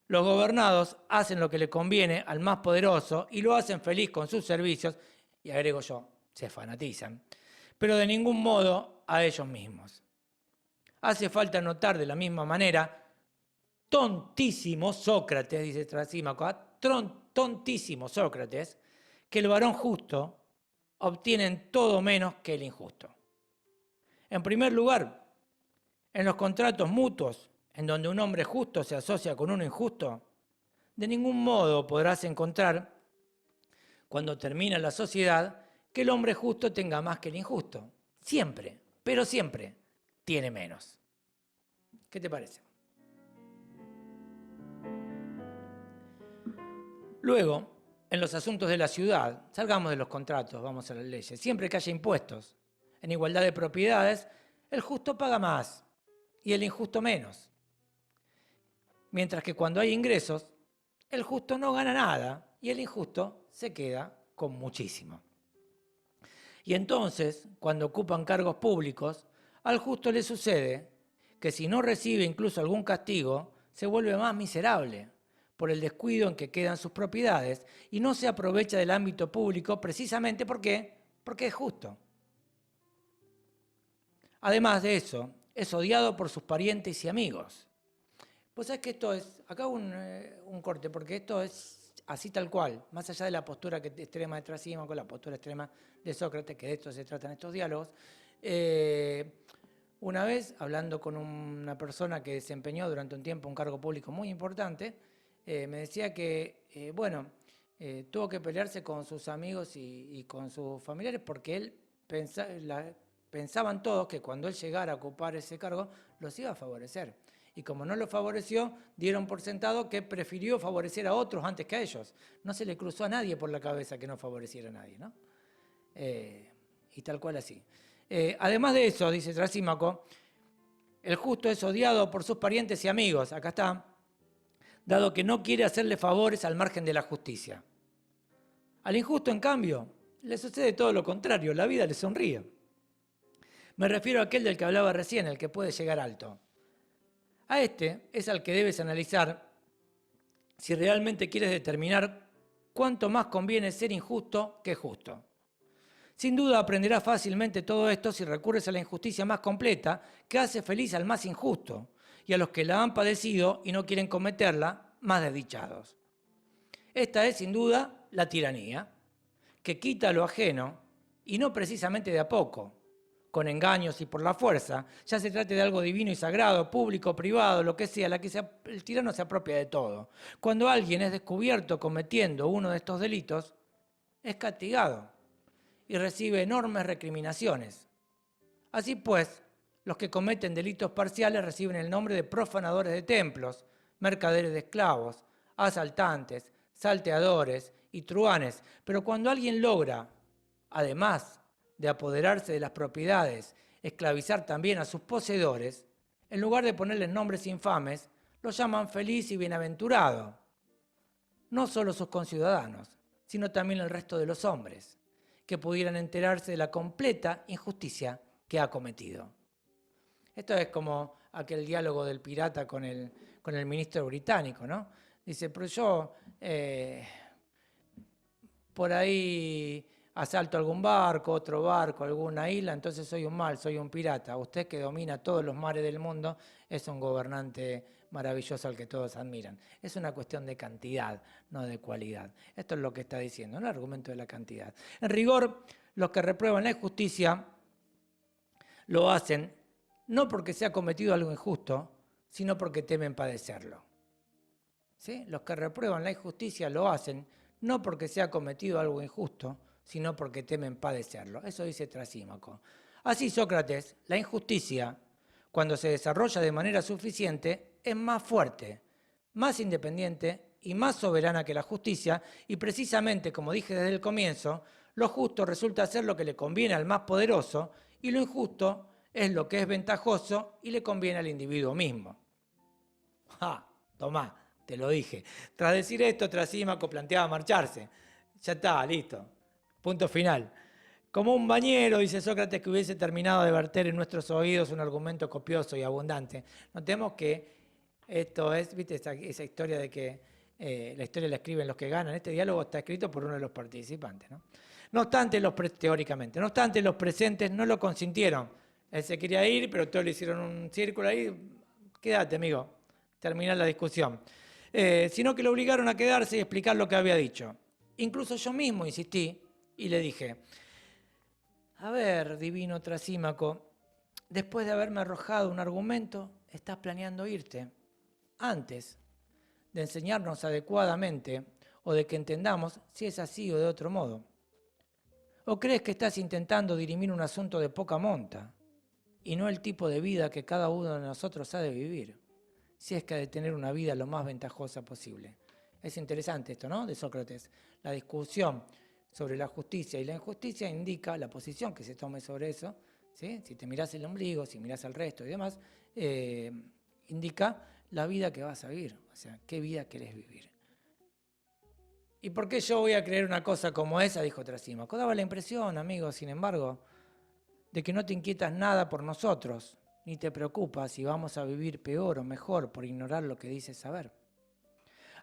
los gobernados hacen lo que le conviene al más poderoso y lo hacen feliz con sus servicios, y agrego yo, se fanatizan, pero de ningún modo a ellos mismos. Hace falta notar de la misma manera, tontísimo Sócrates, dice Trasímaco, tontísimo Sócrates, que el varón justo obtiene todo menos que el injusto. En primer lugar, en los contratos mutuos, en donde un hombre justo se asocia con uno injusto, de ningún modo podrás encontrar, cuando termina la sociedad, que el hombre justo tenga más que el injusto. Siempre, pero siempre, tiene menos. ¿Qué te parece? Luego, en los asuntos de la ciudad, salgamos de los contratos, vamos a las leyes. Siempre que haya impuestos, en igualdad de propiedades, el justo paga más y el injusto menos. Mientras que cuando hay ingresos, el justo no gana nada y el injusto se queda con muchísimo. Y entonces, cuando ocupan cargos públicos, al justo le sucede que si no recibe incluso algún castigo, se vuelve más miserable por el descuido en que quedan sus propiedades y no se aprovecha del ámbito público precisamente porque es justo. Además de eso, es odiado por sus parientes y amigos. Pues sabés que esto es, acá un corte, porque esto es así tal cual, más allá de la postura extrema de Trasímaco, la postura extrema de Sócrates, que de esto se tratan estos diálogos. Una vez, hablando con una persona que desempeñó durante un tiempo un cargo público muy importante, me decía que, tuvo que pelearse con sus amigos y con sus familiares porque él pensaban todos que cuando él llegara a ocupar ese cargo los iba a favorecer. Y como no lo favoreció, dieron por sentado que prefirió favorecer a otros antes que a ellos. No se le cruzó a nadie por la cabeza que no favoreciera a nadie, ¿no? Y tal cual así. Además de eso, dice Trasímaco, el justo es odiado por sus parientes y amigos, acá está, dado que no quiere hacerle favores al margen de la justicia. Al injusto, en cambio, le sucede todo lo contrario, la vida le sonríe. Me refiero a aquel del que hablaba recién, el que puede llegar alto. A este es al que debes analizar si realmente quieres determinar cuánto más conviene ser injusto que justo. Sin duda aprenderás fácilmente todo esto si recurres a la injusticia más completa, que hace feliz al más injusto, y a los que la han padecido y no quieren cometerla, más desdichados. Esta es, sin duda, la tiranía, que quita lo ajeno, y no precisamente de a poco, con engaños y por la fuerza, ya se trate de algo divino y sagrado, público, privado, lo que sea, el tirano se apropia de todo. Cuando alguien es descubierto cometiendo uno de estos delitos, es castigado y recibe enormes recriminaciones. Así pues, los que cometen delitos parciales reciben el nombre de profanadores de templos, mercaderes de esclavos, asaltantes, salteadores y truhanes. Pero cuando alguien logra, además de apoderarse de las propiedades, esclavizar también a sus poseedores, en lugar de ponerles nombres infames, los llaman feliz y bienaventurado. No solo sus conciudadanos, sino también el resto de los hombres, que pudieran enterarse de la completa injusticia que ha cometido. Esto es como aquel diálogo del pirata con el ministro británico, ¿no? Dice, pero yo por ahí asalto algún barco, otro barco, alguna isla, entonces soy un mal, soy un pirata. Usted que domina todos los mares del mundo es un gobernante maravilloso al que todos admiran. Es una cuestión de cantidad, no de cualidad. Esto es lo que está diciendo, ¿no? El argumento de la cantidad. En rigor, los que reprueban la injusticia lo hacen no porque se ha cometido algo injusto, sino porque temen padecerlo. ¿Sí? Los que reprueban la injusticia lo hacen no porque se ha cometido algo injusto, sino porque temen padecerlo. Eso dice Trasímaco. Así, Sócrates, la injusticia, cuando se desarrolla de manera suficiente, es más fuerte, más independiente y más soberana que la justicia, y precisamente, como dije desde el comienzo, lo justo resulta ser lo que le conviene al más poderoso y lo injusto es lo que es ventajoso y le conviene al individuo mismo. ¡Ja! Tomá, te lo dije. Tras decir esto, Trasímaco planteaba marcharse. Ya está, listo. Punto final. Como un bañero, dice Sócrates, que hubiese terminado de verter en nuestros oídos un argumento copioso y abundante. Notemos que esto es, viste, esa historia de que la historia la escriben los que ganan. Este diálogo está escrito por uno de los participantes, ¿no? No obstante, teóricamente, no obstante, los presentes no lo consintieron. Él se quería ir, pero todos le hicieron un círculo ahí. Quédate, amigo, terminar la discusión. Sino que lo obligaron a quedarse y explicar lo que había dicho. Incluso yo mismo insistí y le dije, a ver, divino Trasímaco, después de haberme arrojado un argumento, estás planeando irte. Antes de enseñarnos adecuadamente o de que entendamos si es así o de otro modo. ¿O crees que estás intentando dirimir un asunto de poca monta y no el tipo de vida que cada uno de nosotros ha de vivir, si es que ha de tener una vida lo más ventajosa posible? Es interesante esto, ¿no? De Sócrates. La discusión sobre la justicia y la injusticia indica la posición que se tome sobre eso, ¿sí? Si te mirás el ombligo, si mirás al resto y demás, indica la vida que vas a vivir, o sea, qué vida querés vivir. ¿Y por qué yo voy a creer una cosa como esa? Dijo Trasímaco. Daba la impresión, amigo, sin embargo, de que no te inquietas nada por nosotros, ni te preocupas si vamos a vivir peor o mejor por ignorar lo que dices saber.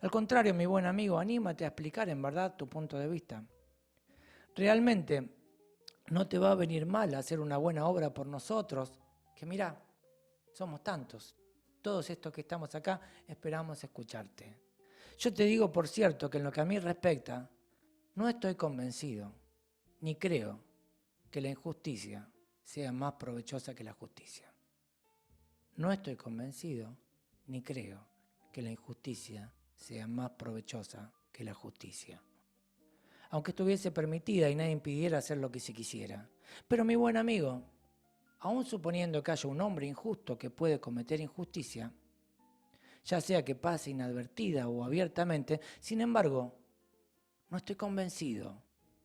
Al contrario, mi buen amigo, anímate a explicar en verdad tu punto de vista. Realmente no te va a venir mal hacer una buena obra por nosotros, que mirá, somos tantos. Todos estos que estamos acá esperamos escucharte. Yo te digo, por cierto, que en lo que a mí respecta, no estoy convencido, ni creo que la injusticia sea más provechosa que la justicia. No estoy convencido, ni creo que la injusticia sea más provechosa que la justicia. Aunque estuviese permitida y nadie impidiera hacer lo que se quisiera. Pero mi buen amigo, aun suponiendo que haya un hombre injusto que puede cometer injusticia, ya sea que pase inadvertida o abiertamente, sin embargo, no estoy convencido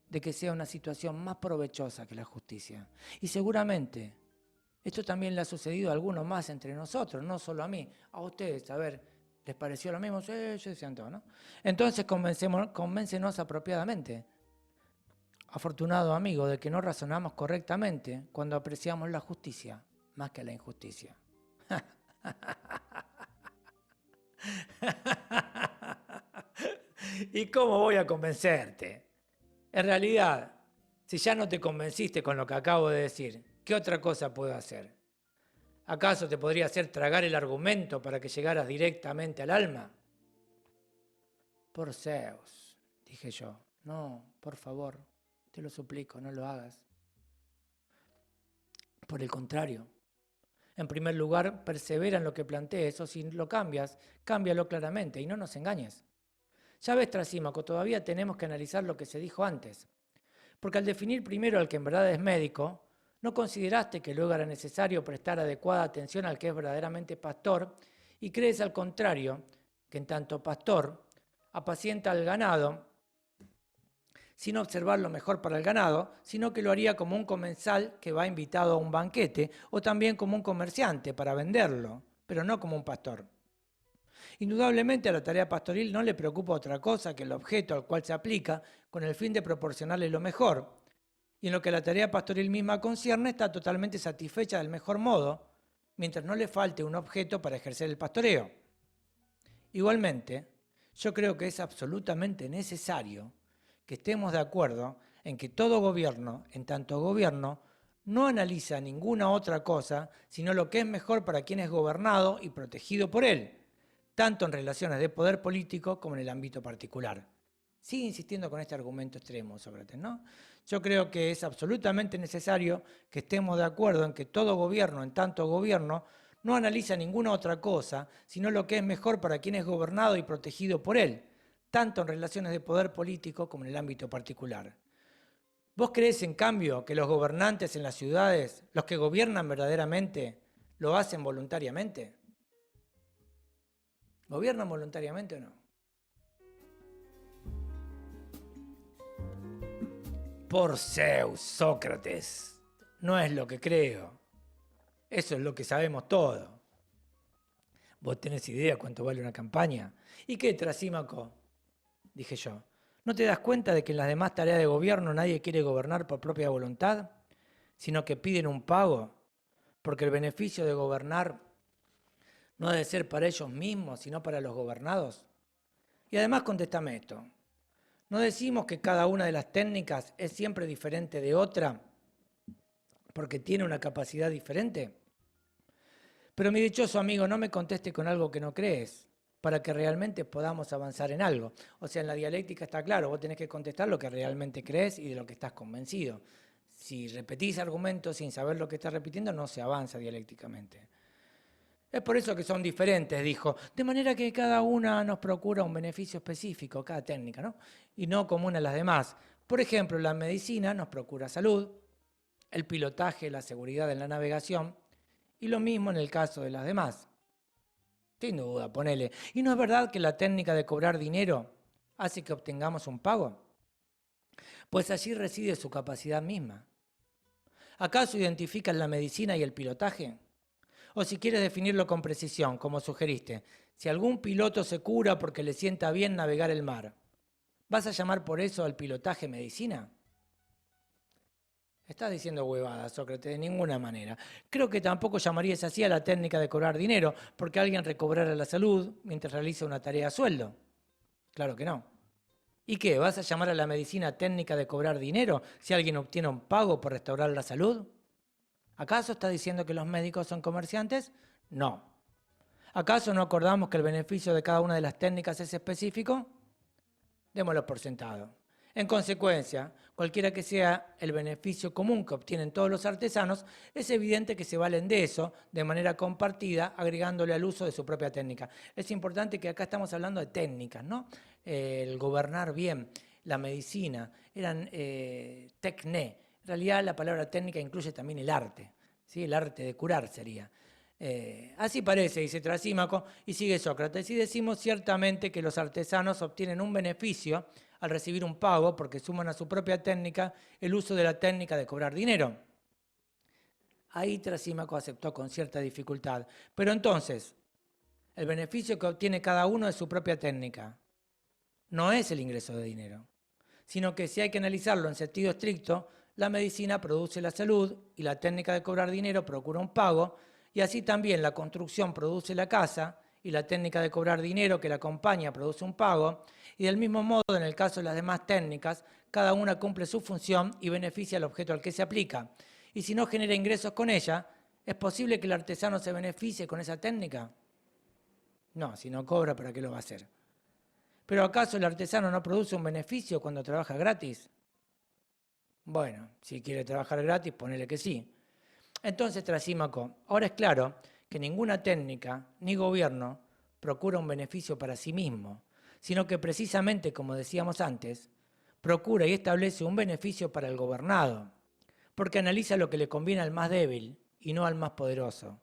de que sea una situación más provechosa que la justicia. Y seguramente esto también le ha sucedido a algunos más entre nosotros, no solo a mí, a ustedes. A ver, ¿les pareció lo mismo? Sí, yo decían todo, ¿no? Entonces convéncenos apropiadamente, afortunado amigo, de que no razonamos correctamente cuando apreciamos la justicia más que la injusticia. ¿Y cómo voy a convencerte? En realidad, si ya no te convenciste con lo que acabo de decir, ¿qué otra cosa puedo hacer? ¿Acaso te podría hacer tragar el argumento para que llegaras directamente al alma? Por Zeus, dije yo, no, por favor, te lo suplico, no lo hagas. Por el contrario, en primer lugar, persevera en lo que plantees, o si lo cambias, cámbialo claramente y no nos engañes. Ya ves, Trasímaco, todavía tenemos que analizar lo que se dijo antes, porque al definir primero al que en verdad es médico, no consideraste que luego era necesario prestar adecuada atención al que es verdaderamente pastor, y crees al contrario, que en tanto pastor, apacienta al ganado, sin observar lo mejor para el ganado, sino que lo haría como un comensal que va invitado a un banquete, o también como un comerciante para venderlo, pero no como un pastor. Indudablemente a la tarea pastoril no le preocupa otra cosa que el objeto al cual se aplica con el fin de proporcionarle lo mejor, y en lo que la tarea pastoril misma concierne está totalmente satisfecha del mejor modo, mientras no le falte un objeto para ejercer el pastoreo. Igualmente, yo creo que es absolutamente necesario que estemos de acuerdo en que todo gobierno, en tanto gobierno, no analiza ninguna otra cosa sino lo que es mejor para quien es gobernado y protegido por él, tanto en relaciones de poder político como en el ámbito particular. Sigue insistiendo con este argumento extremo, Sócrates, ¿no? Yo creo que es absolutamente necesario que estemos de acuerdo en que todo gobierno, en tanto gobierno, no analiza ninguna otra cosa, sino lo que es mejor para quien es gobernado y protegido por él, tanto en relaciones de poder político como en el ámbito particular. ¿Vos creés, en cambio, que los gobernantes en las ciudades, los que gobiernan verdaderamente, lo hacen voluntariamente? ¿Gobiernan voluntariamente o no? Por Zeus, Sócrates, no es lo que creo. Eso es lo que sabemos todos. ¿Vos tenés idea cuánto vale una campaña? ¿Y qué, Trasímaco? Dije yo. ¿No te das cuenta de que en las demás tareas de gobierno nadie quiere gobernar por propia voluntad, sino que piden un pago? Porque el beneficio de gobernar no ha de ser para ellos mismos, sino para los gobernados. Y además contéstame esto. ¿No decimos que cada una de las técnicas es siempre diferente de otra porque tiene una capacidad diferente? Pero mi dichoso amigo, no me conteste con algo que no crees, para que realmente podamos avanzar en algo. O sea, en la dialéctica está claro, vos tenés que contestar lo que realmente crees y de lo que estás convencido. Si repetís argumentos sin saber lo que estás repitiendo, no se avanza dialécticamente. Es por eso que son diferentes, dijo, de manera que cada una nos procura un beneficio específico, cada técnica, ¿no? Y no común a las demás. Por ejemplo, la medicina nos procura salud, el pilotaje, la seguridad en la navegación, y lo mismo en el caso de las demás. Sin duda, ponele. ¿Y no es verdad que la técnica de cobrar dinero hace que obtengamos un pago? Pues allí reside su capacidad misma. ¿Acaso identifican la medicina y el pilotaje? O si quieres definirlo con precisión, como sugeriste, si algún piloto se cura porque le sienta bien navegar el mar, ¿vas a llamar por eso al pilotaje medicina? Estás diciendo huevadas, Sócrates, de ninguna manera. Creo que tampoco llamarías así a la técnica de cobrar dinero, porque alguien recobrara la salud mientras realiza una tarea a sueldo. Claro que no. ¿Y qué? ¿Vas a llamar a la medicina técnica de cobrar dinero si alguien obtiene un pago por restaurar la salud? ¿Acaso está diciendo que los médicos son comerciantes? No. ¿Acaso no acordamos que el beneficio de cada una de las técnicas es específico? Démoslo por sentado. En consecuencia, cualquiera que sea el beneficio común que obtienen todos los artesanos, es evidente que se valen de eso de manera compartida, agregándole al uso de su propia técnica. Es importante que acá estamos hablando de técnicas, ¿no? El gobernar bien, la medicina, eran tecné. En realidad la palabra técnica incluye también el arte, ¿sí? El arte de curar sería. Así parece, dice Trasímaco, y sigue Sócrates. Y decimos ciertamente que los artesanos obtienen un beneficio al recibir un pago porque suman a su propia técnica el uso de la técnica de cobrar dinero. Ahí Trasímaco aceptó con cierta dificultad. Pero entonces, el beneficio que obtiene cada uno de su propia técnica no es el ingreso de dinero, sino que si hay que analizarlo en sentido estricto, la medicina produce la salud y la técnica de cobrar dinero procura un pago, y así también la construcción produce la casa y la técnica de cobrar dinero que la acompaña produce un pago, y del mismo modo en el caso de las demás técnicas, cada una cumple su función y beneficia al objeto al que se aplica. Y si no genera ingresos con ella, ¿es posible que el artesano se beneficie con esa técnica? No, si no cobra, ¿para qué lo va a hacer? ¿Pero acaso el artesano no produce un beneficio cuando trabaja gratis? Bueno, si quiere trabajar gratis, ponele que sí. Entonces, Trasímaco, ahora es claro que ninguna técnica ni gobierno procura un beneficio para sí mismo, sino que precisamente, como decíamos antes, procura y establece un beneficio para el gobernado, porque analiza lo que le conviene al más débil y no al más poderoso.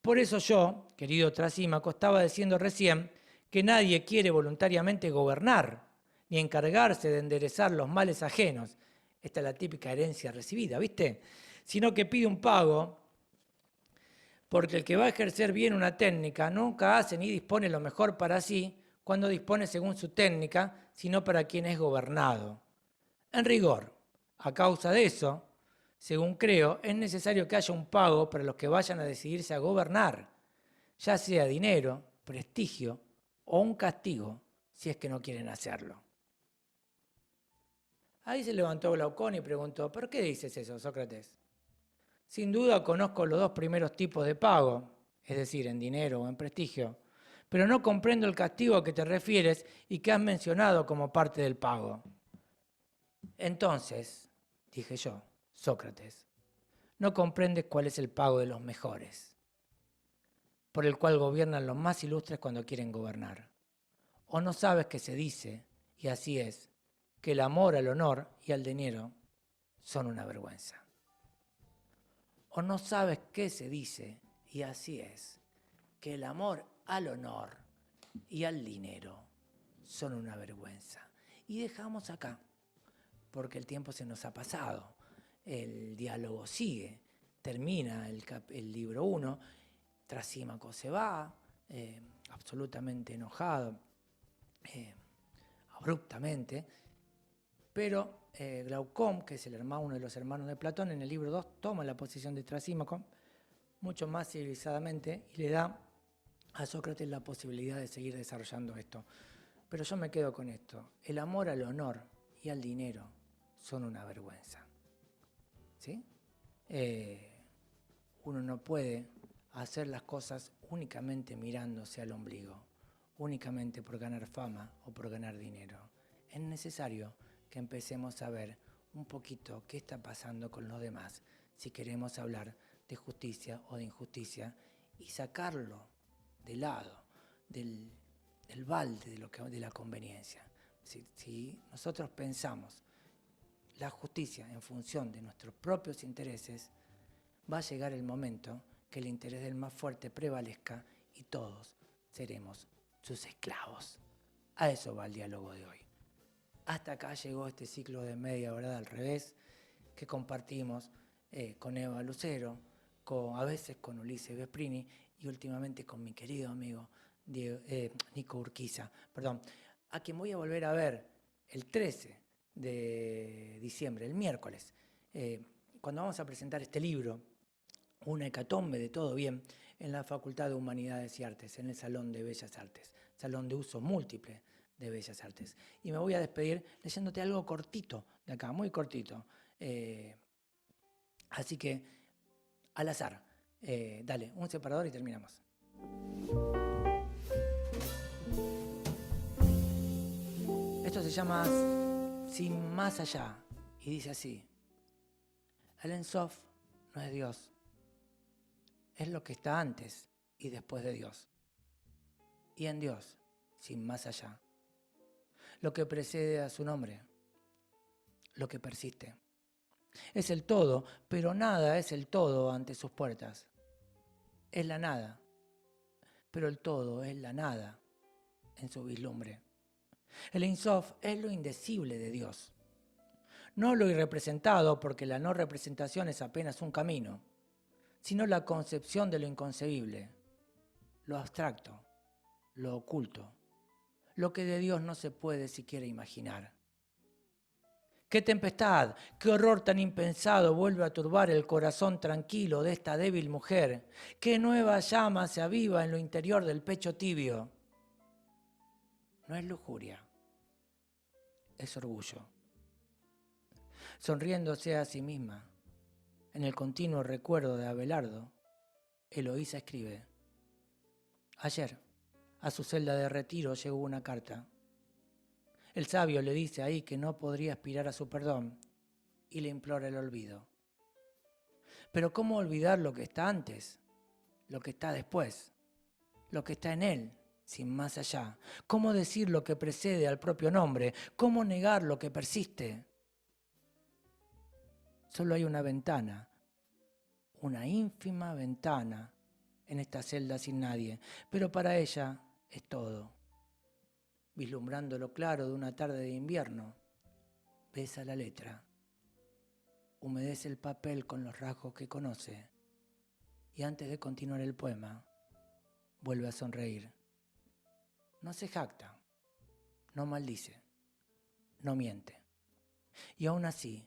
Por eso yo, querido Trasímaco, estaba diciendo recién que nadie quiere voluntariamente gobernar, ni encargarse de enderezar los males ajenos. Esta es la típica herencia recibida, ¿viste? Sino que pide un pago, porque el que va a ejercer bien una técnica nunca hace ni dispone lo mejor para sí cuando dispone según su técnica, sino para quien es gobernado. En rigor, a causa de eso, según creo, es necesario que haya un pago para los que vayan a decidirse a gobernar, ya sea dinero, prestigio o un castigo, si es que no quieren hacerlo. Ahí se levantó Glaucón y preguntó, ¿por qué dices eso, Sócrates? Sin duda conozco los dos primeros tipos de pago, es decir, en dinero o en prestigio, pero no comprendo el castigo a que te refieres y que has mencionado como parte del pago. Entonces, dije yo, Sócrates, no comprendes cuál es el pago de los mejores, por el cual gobiernan los más ilustres cuando quieren gobernar. O no sabes que se dice, y así es, que el amor al honor y al dinero son una vergüenza. O no sabes qué se dice, y así es, que el amor al honor y al dinero son una vergüenza. Y dejamos acá, porque el tiempo se nos ha pasado. El diálogo sigue, termina el libro 1, Trasímaco se va, absolutamente enojado, abruptamente, pero Glaucón, que es uno de los hermanos de Platón, en el libro 2 toma la posición de Trasímaco mucho más civilizadamente y le da a Sócrates la posibilidad de seguir desarrollando esto. Pero yo me quedo con esto. El amor al honor y al dinero son una vergüenza. ¿Sí? Uno no puede hacer las cosas únicamente mirándose al ombligo, únicamente por ganar fama o por ganar dinero. Es necesario que empecemos a ver un poquito qué está pasando con los demás si queremos hablar de justicia o de injusticia y sacarlo de lado, del balde de la conveniencia. Si nosotros pensamos la justicia en función de nuestros propios intereses, va a llegar el momento que el interés del más fuerte prevalezca y todos seremos sus esclavos. A eso va el diálogo de hoy. Hasta acá llegó este ciclo de Media Verdad al Revés que compartimos con Eva Lucero, a veces con Ulises Vesprini y últimamente con mi querido amigo Nico Urquiza, a quien voy a volver a ver el 13 de diciembre, el miércoles, cuando vamos a presentar este libro, Una hecatombe de todo bien, en la Facultad de Humanidades y Artes, en el Salón de Bellas Artes, salón de uso múltiple de Bellas Artes. Y me voy a despedir leyéndote algo cortito de acá, muy cortito. Así que, al azar, dale, un separador y terminamos. Esto se llama sin más allá. Y dice así: el Ein Sof no es Dios, es lo que está antes y después de Dios. Y en Dios, sin más allá, lo que precede a su nombre, lo que persiste. Es el todo, pero nada es el todo ante sus puertas. Es la nada, pero el todo es la nada en su vislumbre. El Ein Sof es lo indecible de Dios. No lo irrepresentado, porque la no representación es apenas un camino, sino la concepción de lo inconcebible, lo abstracto, lo oculto, lo que de Dios no se puede siquiera imaginar. ¡Qué tempestad! ¡Qué horror tan impensado vuelve a turbar el corazón tranquilo de esta débil mujer! ¡Qué nueva llama se aviva en lo interior del pecho tibio! No es lujuria, es orgullo. Sonriéndose a sí misma, en el continuo recuerdo de Abelardo, Eloísa escribe: ayer, a su celda de retiro llegó una carta. El sabio le dice ahí que no podría aspirar a su perdón y le implora el olvido. Pero ¿cómo olvidar lo que está antes, lo que está después, lo que está en él, sin más allá? ¿Cómo decir lo que precede al propio nombre? ¿Cómo negar lo que persiste? Solo hay una ventana, una ínfima ventana en esta celda sin nadie, pero para ella es todo. Vislumbrando lo claro de una tarde de invierno, besa la letra, humedece el papel con los rasgos que conoce y antes de continuar el poema, vuelve a sonreír. No se jacta, no maldice, no miente. Y aún así,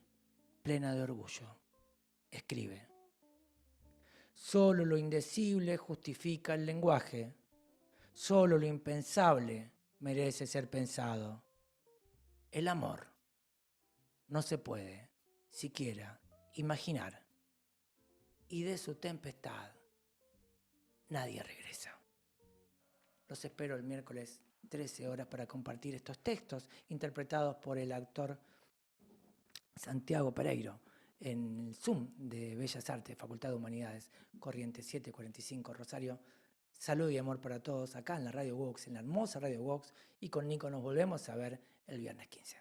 plena de orgullo, escribe: solo lo indecible justifica el lenguaje, solo lo impensable merece ser pensado. El amor no se puede siquiera imaginar, y de su tempestad nadie regresa. Los espero el miércoles 13 horas para compartir estos textos interpretados por el actor Santiago Pereiro en el Zoom de Bellas Artes, Facultad de Humanidades, Corrientes 745 Rosario. Salud y amor para todos acá en la Radio Vox, en la hermosa Radio Vox, y con Nico nos volvemos a ver el viernes 15.